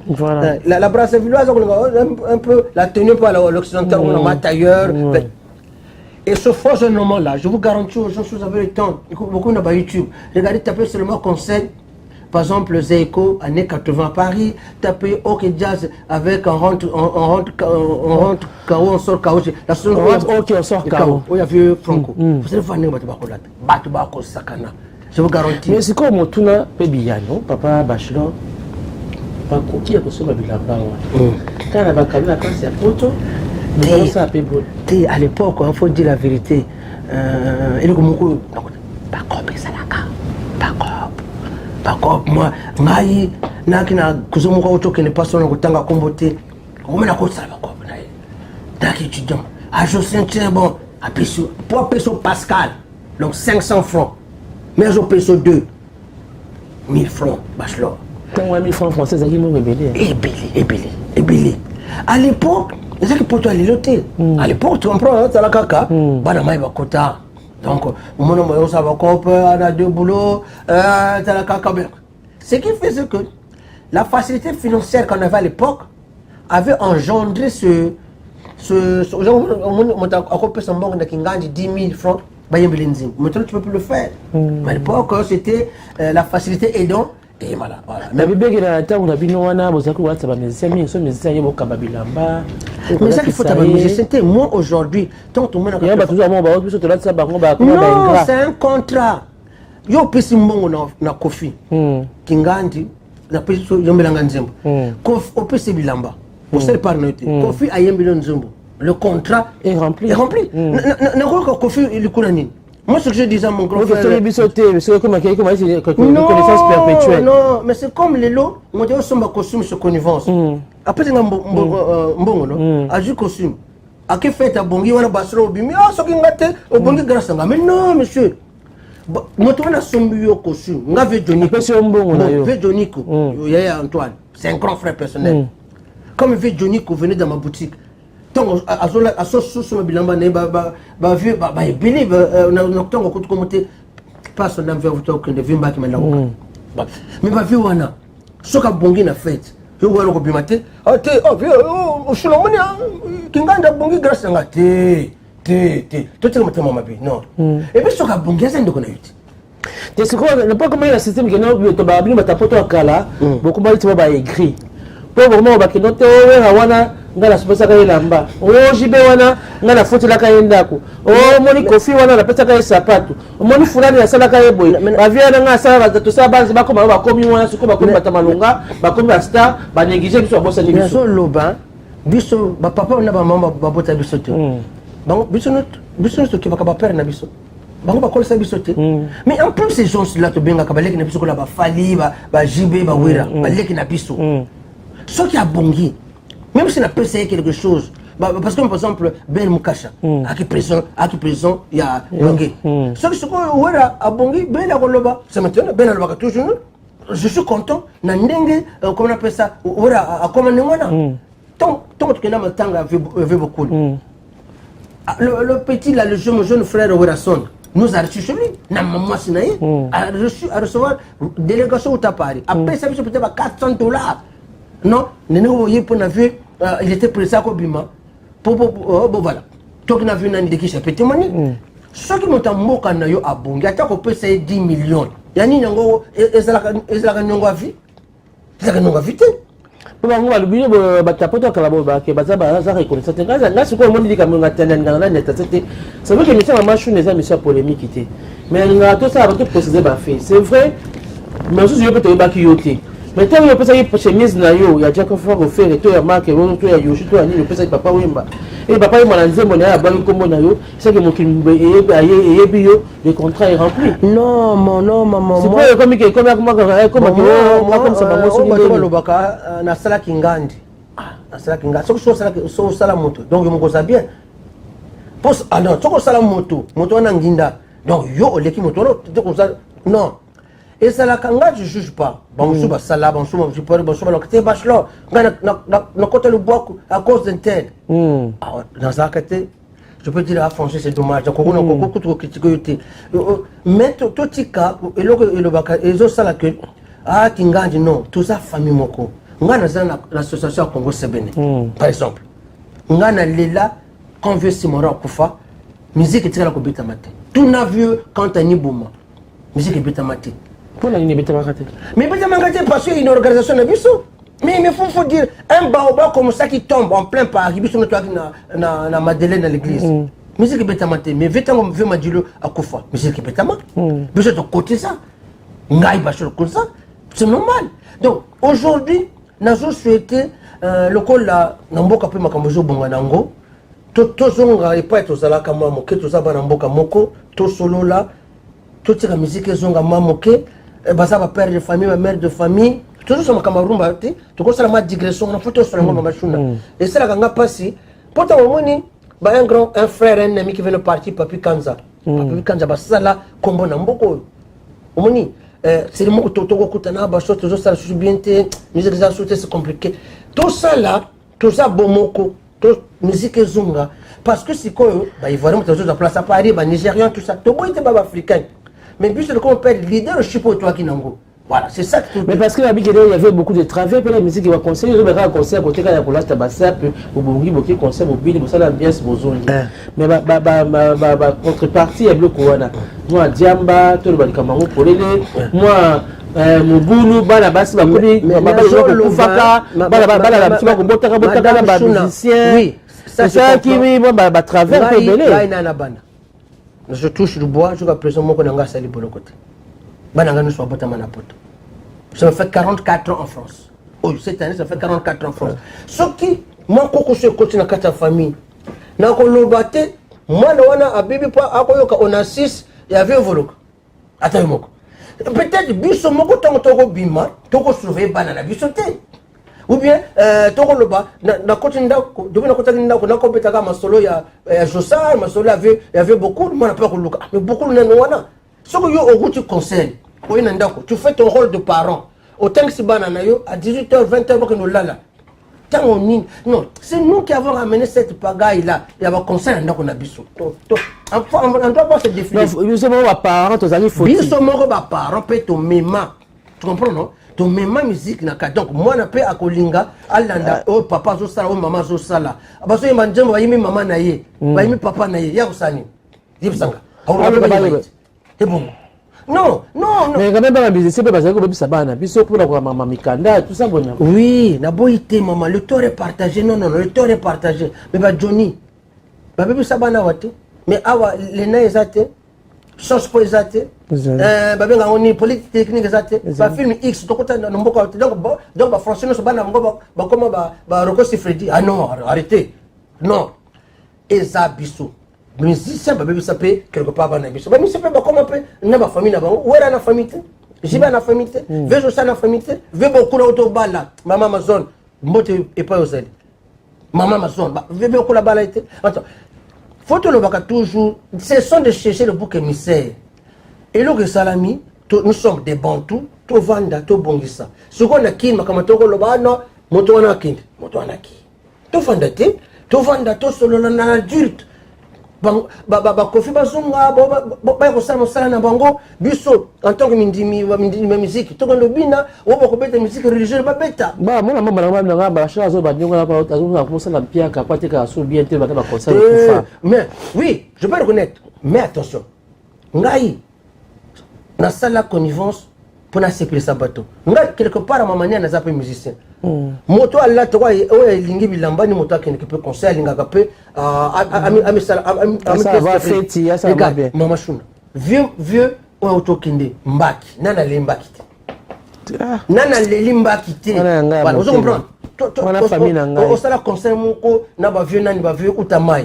La Brassevilloise, un peu, la tenue par l'occidental, on a tailleur. Et ce faux moment-là, je vous garantis aux gens, si vous avez le temps, beaucoup n'a pas YouTube. Regardez, tapez seulement conseil. Par exemple, Zeiko, années 80 à Paris, tapé OK Jazz avec on rentre KO, on sort KO. La seule OK, on sort KO. Il y a vu Franco. Vous savez, Batubako Sakana. Je vous garantis. Mais c'est comme Motuna Pébiano, papa Bachelor, pas qui a consommé la barre. Quand la vacances, la place est à Poto, mais ça a payé. À l'époque, il faut dire la vérité. Il y a beaucoup. Pas comme ça, pas comme. Moi, ngai nakina kuzomuka utoke ne paso na kutanga kombote komena ko sala ko na ye taki étudiant à José bon à peso pour peso Pascal donc 500 francs mais je peso 2 1000 francs bachelor quand 1000 francs français ça qui me rebelle et à l'époque c'est ça que pour toi l'hôtel à l'époque tu comprends ça la kaka bana mai bakota. Donc, au moment où ça va couper, on a deux boulots, ce qui fait que la facilité financière qu'on avait à l'époque avait engendré on 10 000 francs. Maintenant, tu ne peux plus le faire. Mais à l'époque, c'était la facilité aidant. Et voilà. Mais ça qu'il faut t'amuser, c'était moi aujourd'hui. Non, c'est un contrat. Yo pesi mbongo na Kofi. Kingandi na pesi yombelanga nzembo. Kofi opesi bilamba. Au seul par noté. Kofi ayembelo nzembo. Le contrat est rempli. Na ko Kofi ilikuna nini? Moi, ce que je disais à mon grand frère. Non, mais c'est comme les lots. On dit que costume se connivence. Après, c'est un bon, non? A joué costume. A qui fait ta bongi, on a bassé au bimi. Ah, ce qui m'a été au bongi grâce à moi. Mais non, monsieur. Moi, on a son costume. On a vu Johnny. Il y a Antoine. C'est un grand frère personnel. Comme il fait Johnny qui venait dans ma boutique. Donc, à ce sur bilamba ne ba vieux ba believe na tongo ko komote pas son âme vers vous que de vimba qui m'a mais ba vieux wana soka bongi na fête yo wana ko bimate te vieux o shulomoni kinganda bongi grâce nga te to te mama bi non et puis soka bongi ça ndoko na yuti c'est quoi ne pas comment le système que nous to ba bima ta poto akala beaucoup mal tu ba écrit pour vraiment ba que note wana ngala supesa ka elamba JB wana ngala fotela ka yendako moni Kofi wana na pesa ka sapato moni fulani asala ka yeboy baviana nga asala ba to sa banzi bakoma bakomi wana suko bakomi batamalonga bakomi ba star ba négliger biso bossa ni biso loba biso ba papa na ba mama ba bota biso te donc biso to ki ba père na biso bango ba kolsa biso te mais en plus ces gens là to benga ka baleki na biso ko la ba fali ba JB ba wera baleki na biso ce qui a bongi. Même si on a essayé quelque chose, parce que par exemple, Ben Mukasha, à qui présent, il y a Bongi. Ce qui a Bongi, Ben Agoloba, c'est maintenant, Ben Agoloba toujours. Je suis content, Nandenge, comment on appelle ça, à comment on a. Tant que nous avons beaucoup. Le petit, là, le jeune frère Werason, nous a reçu chez lui. Na maman Sinaï a recevoir délégation au Tapari. Après, ça veut peut-être $400. Non, il était présent au Bima. Voilà. Toi qui n'as vu un qui s'appelle témoigner. Ceux qui m'ont moqué à Bongi, à qu'on peut payer 10 millions. Il y a ni nango, et ça la nango a vu. C'est la nango a vu. Pour moi, le bureau de Tapoto Kalabo, qui est basé à la reconnaissance. Là, ce qu'on dit comme un dans la net, c'est vrai que les gens marchent les amis sur polémique. Mais tout ça, tout procédé fait. C'est vrai, mais aussi je peux te dire qu'il mais tant que vous avez chemise na yo, il y a déjà qu'on fait faire et tout ya marque, tout ya yoshi, tout ya ni le pesa papa wemba. Et papa il m'a lancé mon ya ba comme na yo, c'est que mon kimbe et bio, le contrat est rempli. Non, maman. C'est pas comme comme ça ba moi le baka na sala kingandi. Na sala kingandi. So sala moto. Donc je me connais bien. Pos alors, tu sala moto na nginda. Donc yo leki moto non. Et ça la kanga je juge pas. Bon je sala bon je peux le côté bachelor. Na côté le bois à cause d'un tel. Dans ça côté je peux dire franchement c'est dommage. Donc on a beaucoup de critiquer. Mais tout tika et le baka et zo sala que kinganji non, tout ça famille moko. Ngana za l'association Congo Sebene. Par exemple. Ngana lela quand vieux Simora kufa musique tira ko beta matin. Tout na vieux quand ani bouma. Musique beta matin. Pour la ligne beta matin. Mais beta matin parce qu'il y a une organisation de biso. Mais il faut dire un baobab comme ça qui tombe en plein Paris, biso na Madeleine dans l'église. Musique beta matin, mais vetango veut madilo akufa. Musique beta matin. Biso de côté ça. Ngai bachor comme ça. C'est normal. Donc aujourd'hui, nous avons souhaité le col là, Namboka peut makambozo bonganango. Tout zonga et pas être aux alaka mamoke, tout ça banamboka moko, tout solo là, toute la musique zonga mamoke, basa va père de famille, ma mère de famille, tout ça ma camarumba, tout ça ma digression, on a photo sur la machine. Et c'est la ganga passé. Pourtant au moins un frère, un ami qui vient de partir, Papi Kanza. Papi Kanza, ça là, combo namboko. Au moins c'est le mot que tu as tout ça c'est compliqué. Tout ça là, tout ça bomoko, tout musique zunga, parce que c'est quoi, ils vont mettre la place à Paris, les Nigériens, tout ça. Tout le monde est africain. Mais puis c'est le compère leadership pour toi qui n'ango. Voilà, c'est ça que tout. Mais parce que il y avait beaucoup de travail, puis la musique qui va conseiller, je vais faire un concert côté quand il y a pour l'acheter bassap, pour bongi, pour concert, pour bili, pour ça l'ambiance, pour zone. Mais contrepartie, il y a le Kouana. Moi, Diamba, tout le monde Cameroun pour les moi, Mouboulou, Bala Bassi, Bakouli, Koufaka, Bala musicien. Oui, c'est ça qui va travers le belé. Je touche du bois, je vais présenter mon connaissance à sali pour le côté. Ça me fait 44 ans en France. Oh, cette année, ça fait 44 ans en France. Ce qui, moi, quand je continue dans la famille, moi, on a 6, il y avait un volo. Attends, peut-être, biso moko toko bima, toko surveiller banana bisoté. Ou bien, toko loba, na côté ndako, depuis na côté ndako, na ko betaka masolo ya Josa, masolo il y avait beaucoup, moi, on n'a pas koluka. Mais beaucoup, n'a wana. Ce que yo au goût tu conseilles, tu fais ton rôle de parent. Autant que si banana yo à 18h, 20h que nous là. Non, c'est nous qui avons ramené cette pagaille là. Il y a un conseil qu'on a biso. On doit pas se définir. Nous sommes parents, tous amis faut. Nous sommes parents, peut ton méma. Tu comprends non? Ton méma musique naka. Donc moi na pe akolinga alanda oh papa zo sala oh maman zo sala. Abaso yemandjemo ba yimi maman na ye, ba yimi papa na ye. Ya usani. Yibsanga. C'est bon. Non. Mais quand même, dans la musique, c'est pas parce que ça va, pour la maman Mikanda, tout ça, bon. Oui, n'a beau été, maman, le tort est partagé. Non, le tort est partagé. Mais bah, Johnny, bah, bébé, ça va, mais awa, les nains, ils ont sauce pour les athées. Bah, bien, on est politique technique, ils ont bah, film X, donc, bah, français, nous, bah, comment, bah, Rocco Sifredi. Ah non, arrêtez. Non. Et ça, bissou. Mais si ça va ça peut quelque part dans les mais ça peut comment peut na ma famille là-bas où est la famille j'y vais na famille vejo ça na famille ve beaucoup auto bala maman Amazon mote et pas aux aides maman Amazon ve beaucoup la bala été attends faut te le baka toujours ce sont de chercher le bouc émissaire et le salami nous sommes des bantous to vanda to bongisa ce qu'on a kin makama to ko loba no moto wana kin to vanda te to vanda to solo na adulte. bakofi bazonga bayakosala mosala na bango biso en tant que mindimi musique tokondobina oyo bakobeta musique religieuse babeta mwana mama bashaka azobanyongaazosala mpiaka po atekaka so bien te baka baconseil kufa. Mais oui, je peux reconnaître, mais attention ngai nasala connivence pour nasepelisa bato ngai quelque part à ma manière naza pe musicien moto ala to oyo elingi bilamba ni moto akende pe conseil alingaka pe mama shuna vieux oyo tokende mbaki nana le mbaki te nana leli mbaki te voilà vous comprenez osala conseil moko na ba vieux nani ba vieux utamai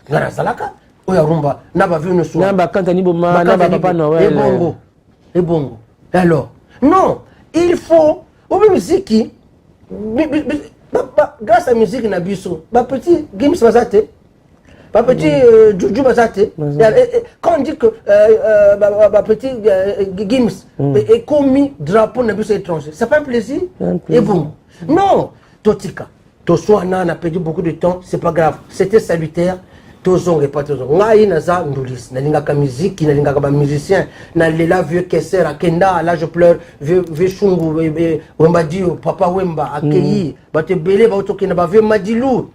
ngara salaka oyo rumba na ba vieux no so na ba kanta ni boma na ba papa Noël et bongo alors non il faut au musique grâce à la musique na biso ba petit Gims bazate ba petit Juju bazate quand on dit que ba petit Gims est commis drapeau na biso étranger c'est pas un plaisir et bon non totika to soana na perdu beaucoup de temps c'est pas grave c'était salutaire tozonge pas tozonge ngai naza ndulis nalingaka musique nalingaka ba musicien na lela vieux Kesser akenda là je pleure vieux Shungu Wemba Dio papa Wemba akeyi bate belé ba otokena ba vieux Madilou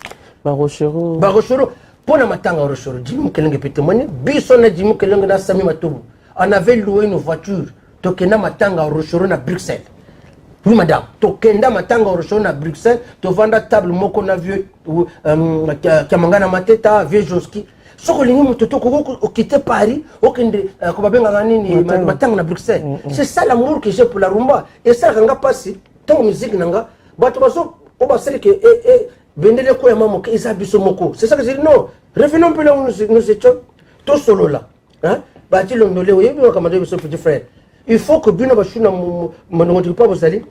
ba Rochero pona matanga Rochero Jimmy Kelenge peut témoigner biso na Jimmy Kelenge na Sami Matobo on avait loué une voiture tokena matanga Rochero na Bruxelles. Oui madame, tokenda matanga Rochero na Bruxelles, to vanda table moko na vieux Kamangana Mateta, vieux Joski. Soko lingi mototo ko quitter Paris, okende ko babenga nini matanga na Bruxelles. C'est ça l'amour que j'ai pour la rumba. Et ça kanga passi, tant musique nanga, bato baso o baseli que bendele ko ya mamo ke isa biso moko. C'est ça que je dis non. Revenons un peu là où nous étions. To solo là. Hein? Bati londole oyebi ko kamado biso petit frère. Il faut que bino bashuna monongo pas vous allez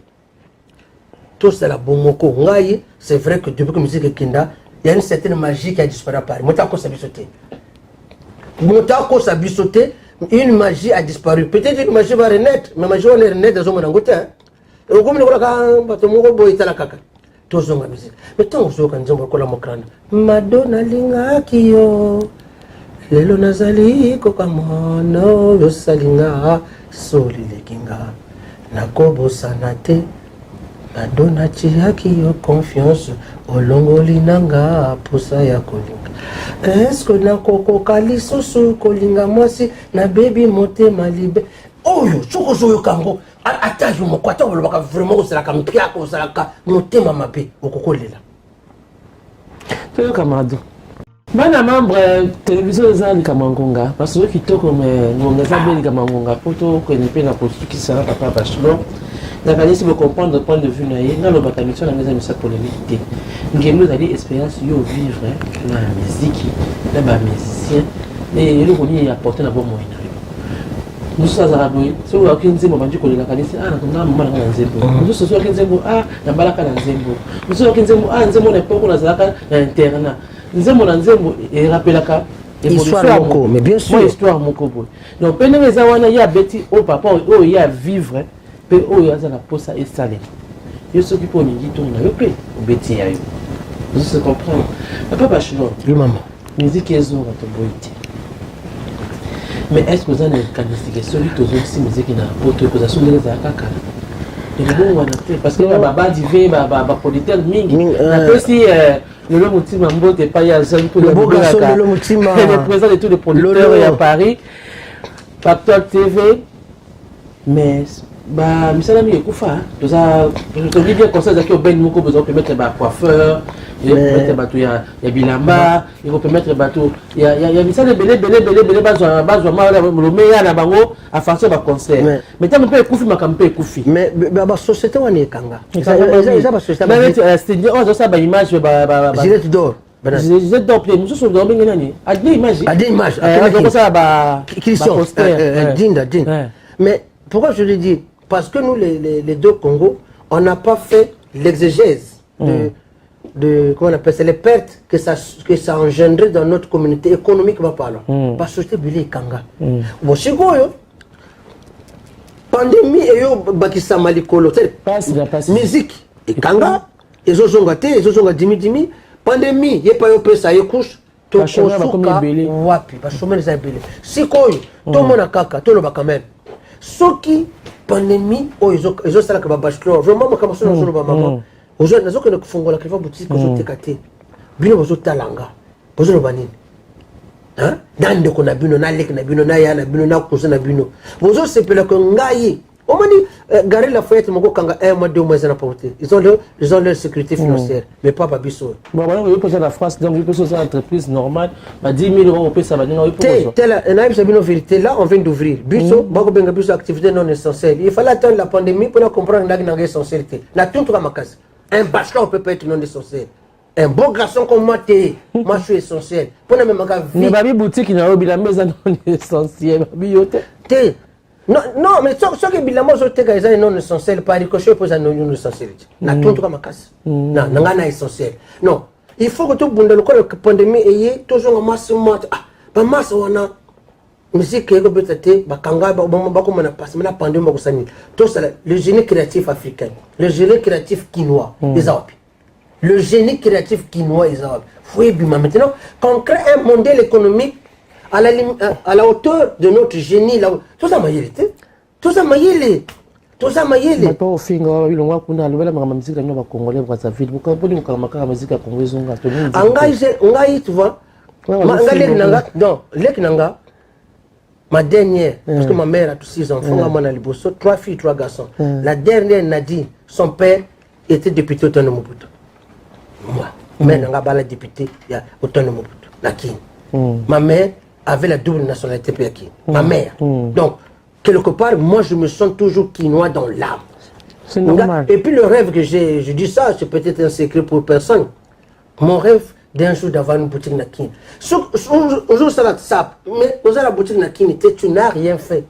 tout ça la bomoko ngai c'est vrai que depuis que musique kinda il y a une certaine magie qui a disparu à Paris motako sa bisoté une magie a disparu peut-être une magie va renaître mais magie va renaître dans mon angote et comme le ka bato moko boy tala kaka tozonga musique mais tant zo kan nzombo ko la mokrana Madonna linga kiyo lelo nazali kokamono yo salinga soli lekinga nakobosana te Madonna tiaki yo confiance olongoli nanga posa ya kolinga est-ce que nakokoka lisusu kolinga mwasi na bebi motema libe oyo sokozo yo kango atage moko ata olobaka vraiment osalaka mpiaka osalaka motema mabe okokolela toyo kamado bana membre télévision eza likamangonga parce que kitoko me ngonga eza be likamangonga po tokende mpe na kosukisana papa bachelor nakanisi bocomprendre point de vue na ye nalobaka mission na ngeza misa polémique te ngendo ezali expérience yo vivre na musique na bamusicien e eloko nini apporte na bomoi na yo mosusu azala boye soki oyoki nzembo bandi kolela kanisi nakongaa mama nanga na nzembo mosusu soki oyoki nzembo nambalaka na nzembo mosusu oyoki nzembo nzembo na epoko nazalaka na internat nzembo na nzembo erapelaka histoire moko mais bien sûr histoire moko boye donc mpe ndenge eza wana ye abeti oyo papa oyo ye avivre mpe oyo aza na posa esalema yo soki mpo olingi ntongo na yo mpe obeti ya yo ozo comprendre papa bachelor musique ezonga toboyi te mais est ce que oza na ekanisike soki tozongisi musique na poto ekozala so ndenge ezalaka kala elobongo wana te parce que babadive bapolitere mingi napesi lelo motima mbote epai ya zali mpo le président de tous les producteurs ya Paris Factor TV mais misala mingi ekufa tolingi bien conseil ezalaki obeni moko boza kopermettre bacoiffeur ekopermettre bato ya bilamba ekopermettre bato ya misala ebele bazwa lomeya na bango afarce baconcert mais ntango mpe ekufi makambo mpe ekufi mais basociété wana ekanga eza basociété azosala baimage gilet d'or gilet d'or mpe mosusu obenge nani ade image akosala baposter dinda mais pourquoi je le dis parce que nous les deux Congos on n'a pas fait l'exégèse de comment on appelle ça les pertes que ça a engendré dans notre communauté économiquement parlant parce que c'était bilé kanga bon sikoyo pandémie et yo bakisa malikolo musique et kanga ezozonga te ezozonga dimi pandémie ye pa yo pesa ye couche tokosuka wapi bashomeri eza ebele sikoyo tomona kaka toloba quand même soki pandémie oyo ezosalaka babachelor vraiment makambo so nazoloba mama nazokende kofungola keva boutique ozoteka te bino bozotalanga bozoloba nini na ndeko na bino na leki na bino na ya na bino na cousin na bino bozosepelaka ngai omoni Gary Lafayette moko kanga 1 mois 2 mois na pauvreté ils ont leur sécurité financière mais pas babiso bon voilà on peut la France donc peut ça entreprise normale ba 10 000 euros on peut ça ba non pour tel na bino vérité là on vient d'ouvrir biso bako benga biso activité non essentielle il fallait attendre la pandémie pour comprendre la essentialité la tout ka makasi un bachelor peut pas être non essentiel un bon garçon comme moi moi je suis essentiel pour na même ka vie mais babi boutique na obila maison non essentiel babi yote non, mais ce que bilamo zoteka eza non essentiel par ricochet pour ça non essentiel. Na tonto ka makasi. Na ngana essentiel. Non, il faut que tout bunda le la pandémie eye toujours masse ba masse wana musique eko betete ba kanga ba ko na passe na pandémie ba ko sani. Tout ça le génie créatif africain, le génie créatif quinois, les api. Le génie créatif quinois les api. Faut bima maintenant qu'on crée un modèle économique à la hauteur de notre génie là tout ça maïli pas au finga bilongwa kuna lobela ma musique na ba congolais Brazzaville beaucoup pour nous kamaka musique ya Congo zonga to ngai tu vois lek nanga ma dernière parce que ma mère a tous 6 enfants moi na liboso 3 filles 3 garçons la dernière Nadine son père était député au Tano Mobutu moi mère nanga bala député ya au Tano Mobutu nakini ma mère avait la double nationalité péaki. Ma mère. Donc, quelque part, moi, je me sens toujours quinois dans l'âme. C'est normal. Et puis, le rêve que j'ai, je dis ça, c'est peut-être un secret pour personne. Mon rêve d'un jour d'avoir une boutique Nakini. Aujourd'hui, ça va sap. Mais, vous avez la boutique Nakini, tu n'as rien fait.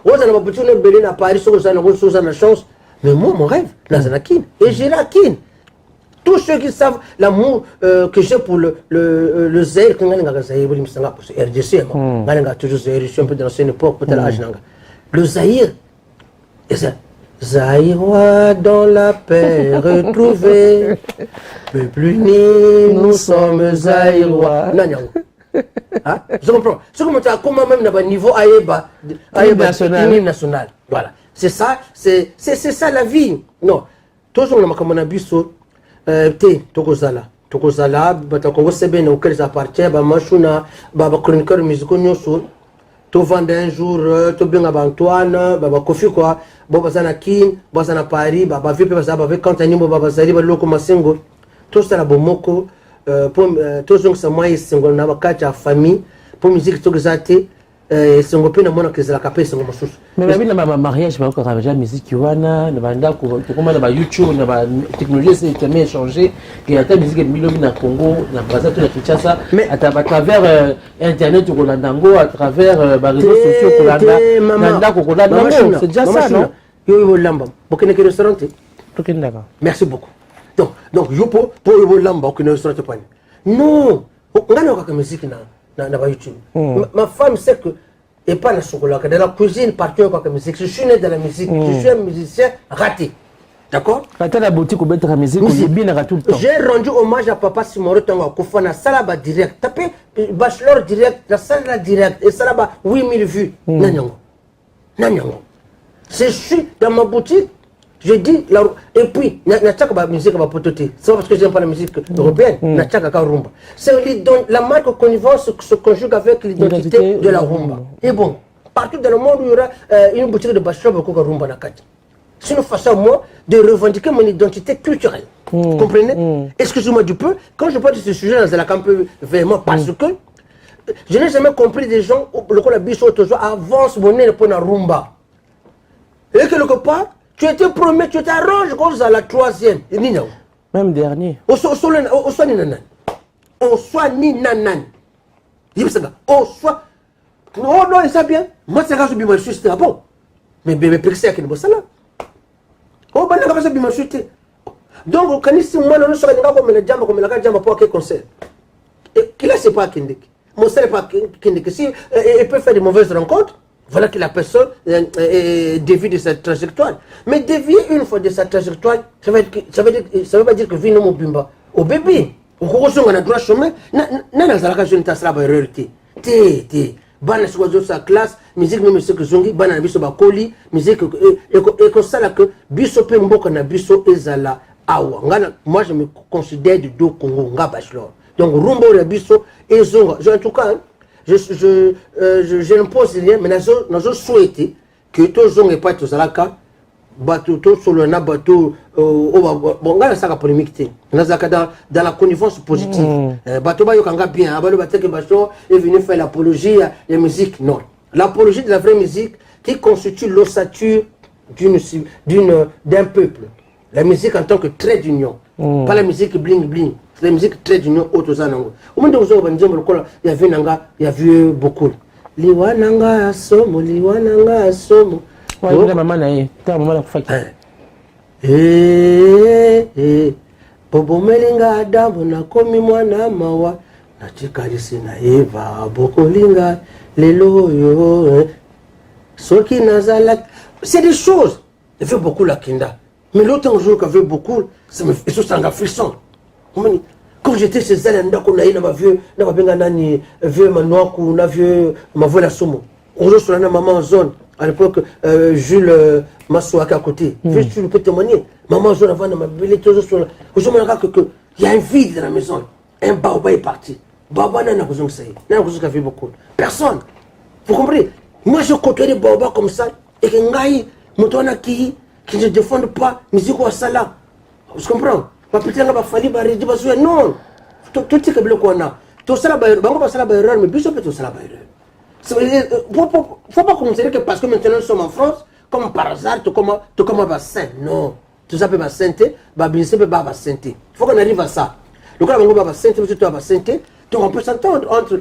Vous avez la boutique Nakini à Paris, vous avez la chance. Mais moi, mon rêve, c'est Nakini. Et j'ai la Nakini. Tous ceux qui savent l'amour que j'ai pour le Zaïre, quand on a Zaïre, c'est RDC, on a toujours Zaïre, je suis un peu dans l'ancienne époque, peut-être l'âge. Le Zaïre, Zaïrois dans la paix retrouvée, mais plus ni nous sommes Zaïrois. Non, non. Je comprends. Ce que je dis, comment même dans le niveau Aïeba national. Voilà. C'est ça, c'est ça la vie. Non. Toujours, on a vu ça. Tokozala batakongo sebene auquel j'appartiens ba machuna ba chroniqueur musicaux nyoso to vendre un jour to benga ba Antoine ba Kofi quoi bo bazana kin bazana Paris ba vipe bazaba avec quand animo ba bazali ba loko masengo to sala bomoko pour to zong sa moi sengo na ba kacha famille pour musique to gazate sengo pe na mona kezala kapé sengo masusu mais la vie na ma mariage ba ko rabaja musique wana na banda ko koma na ba YouTube na ba technologie c'est tellement changé que ata musique milobi na Congo na Brazzaville na Kinshasa à travers internet ko landango à travers ba réseaux sociaux ko landa na ndako ko landa c'est déjà ça non yo lamba bokene ke restaurant to ken d'accord merci beaucoup donc yo pour yo lamba bokene restaurant pas non ngana ko ka musique na YouTube. Ma femme sait que et pas la chocolat, dans la cuisine partout quoi comme musique. Je suis né dans la musique, je suis un musicien raté. D'accord? Quand la boutique ou mettre la musique, c'est bien tout le temps. J'ai rendu hommage à Papa Simoro Tonga Kofana Salaba direct. Tapez bachelor direct, la salle direct et Salaba 8000 vues. Nanyango. Je suis dans ma boutique. Je dis, et puis, la musique va pototer. C'est pas parce que j'aime pas la musique européenne. C'est la marque connivence se conjugue avec l'identité de la rumba. Et bon, partout dans le monde où il y aura une boutique de bachelor, beaucoup de rumba nakati. C'est une façon, moi, de revendiquer mon identité culturelle. Vous comprenez? Excusez-moi du peu, quand je parle de ce sujet, c'est un peu vraiment parce que je n'ai jamais compris des gens, le coup la biche toujours avance mon nez pour la rumba. Et quelque part, tu étais promis, tu t'arranges comme ça, la troisième. Même dernier. Au soit ni nanan. Au soit ni nanan. Au soit. Oh non, ça bien. Moi, c'est quand je me suis dit, bon. Mais c'est à qui ne là. Oh, ben, là, je me suis dit. Donc, quand il s'est moi, nous sommes comme le jamba, comme la jamba pour quel concert. Et qui là, c'est pas Kindik. Mon c'est pas Kindik. Si il peut faire de mauvaises rencontres, voilà que la personne dévie de sa trajectoire. Mais dévier une fois de sa trajectoire, ça veut pas dire que vino mon bimba. Au bébé, okokosonga na droit chemin nani azalaka jeune tasala baerreur te bana soki bazosala classe musique meme soki ezongi bana na biso bakoli musique ekosala ke biso mpe mboka na biso ezala awa ngana moi je me considère de deux Congo nga bachelor donc rumba oyo ya biso ezonga en tout cas je n'impose rien mais nazo souhaité que tozonga epai tozalaka bateau solo na bateau bon nga nasaka polémique te nazaka dans la connivence positive bateau bayokanga bien balo bateke bateau est venu faire l'apologie de la musique non l'apologie de la vraie musique qui constitue l'ossature d'un peuple la musique en tant que trait d'union pas la musique bling bling c'est la musique trait d'union autozanango au moment où vous avez il y avait nanga il y avait beaucoup liwananga asomo ouais maman na ta maman la kufaki bobo melinga adamu nakomi mwana mawa nachikalisi na eva bokolinga lelo yo soki nazala c'est des choses il fait beaucoup la kinda mais l'autre jour qu'il avait beaucoup ça me fait ça frisson quand j'étais chez elle ndako na ina ma vieux na babenga nani vieux manoaku na vieux mavola somo on sur la maman en zone à l'époque Jules Massouaka à côté juste tu peux témoigner maman en zone avant de m'appeler toujours sur aujourd'hui il y a un vide dans la maison un baobab est parti baobab n'a pas besoin de beaucoup personne vous comprenez moi je côtoie les baobabs comme ça et que ngai mutona qui ne défendent pas musique ou sala vous comprenez pas peut-être va falloir barrer parce que non tout ce que bloque on a tout ça bango pas ça erreur mais biso peut tout ça erreur faut pas considérer que parce que maintenant nous sommes en France comme par hasard tout comme bassin non tout ça peut bassinter babinse peut pas bassinter faut qu'on arrive à ça le cas bango bassinter tout bassinter donc on peut s'entendre entre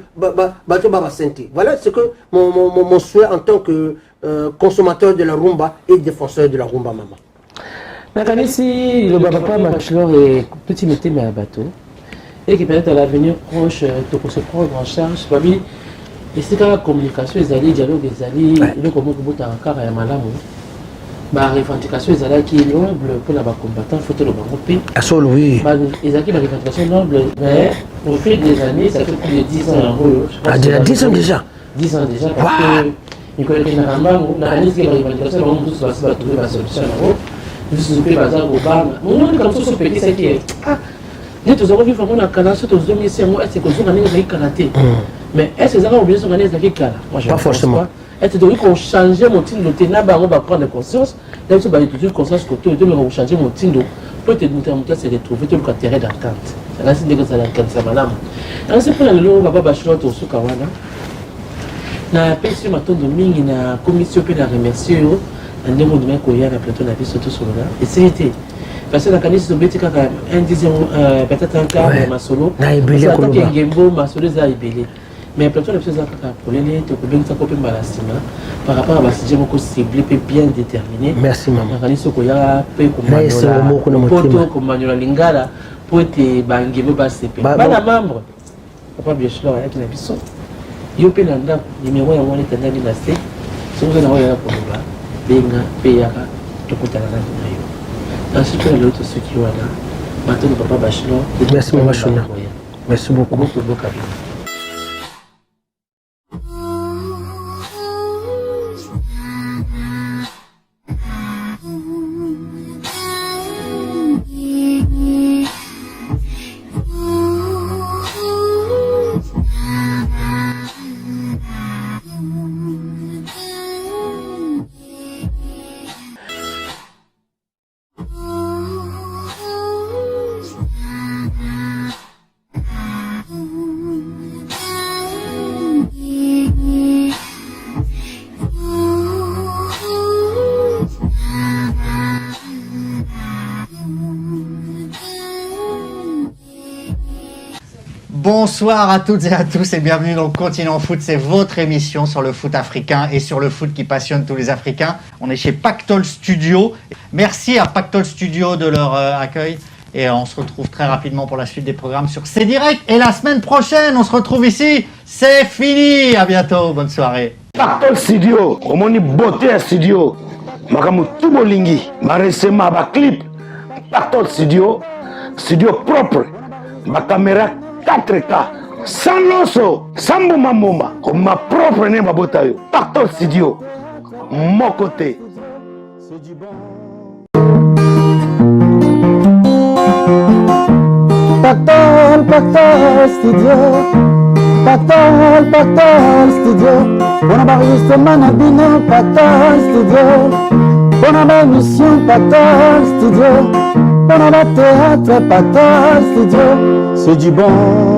bateau bassinter voilà ce que mon souhait en tant que consommateur de la rumba et défenseur de la rumba maman. Nakanisi le papa bachelor et petit métier mais à bateau et qui peut-être à l'avenir proche de se prendre en charge babi et c'est quand la communication les alliés dialogue les alliés le comment que bout en carré malamu ba revendication les alliés qui est noble pour la combattant faut le grouper à sol oui les alliés ba revendication noble mais au fil des années ça fait plus de 10 ans ah déjà 10 ans déjà parce que il connaît que na kanisi ba revendication on tous va trouver la solution juste pe bazar au bar mon comme ça ce petit c'est qui ah les tous avons vu vraiment la canal sur tous 2005 est-ce que vous avez des karaté mais est-ce que vous avez oublié son année de kala moi je pas forcément est-ce que qu'on changer mon tindo de tenaba on va prendre conscience là tu vas toujours conscience que tu dois changer mon tindo peut te monter c'est de trouver tout le terrain d'entente là c'est des ça la cancer madame alors c'est pour le papa bachelor to sukawana na pesi matondo mingi na commission pe na remercier ndemo de meko ya na plateau na biso tout sur là et c'était parce que la canisse de beti kaka un dixième peut-être un quart de masolo na ibele ko lo ngembo masolo za ibele mais plateau na biso za kaka polele to ko bengisa ko pe malasima par rapport à basije moko ciblé pe bien déterminé merci maman na canisse ko ya pe ko manyola poto ko manyola lingala po ete bangebo ba sepe bana membre papa bachelor ya kina biso yo pe na ndako numéro ya mwana tandani na se sozo na waya ko ba benga peyaka tokutana na yo ensuite le autre ceux qui voilà maintenant le papa bachelor merci maman Shona merci beaucoup Bonsoir à toutes et à tous et bienvenue dans le Continent Foot, c'est votre émission sur le foot africain et sur le foot qui passionne tous les Africains. On est chez Pactol Studio. Merci à Pactol Studio de leur accueil et on se retrouve très rapidement pour la suite des programmes sur C'est Direct. Et la semaine prochaine, on se retrouve ici. C'est fini. À bientôt. Bonne soirée. Pactol Studio, omoni beauté studio. Makamu tubolingi, maresema ba clip. Pactol Studio, studio propre. ma caméra 4K, sans loso, sans bouma, ma propre name à Botayo, Pactol Studio, mon côté. C'est du bon. Pactol Studio, Pactol Studio, bon enregistrement na bino Pactol Studio, bon émission Pactol Studio, bon théâtre Pactol Studio, c'est du bon.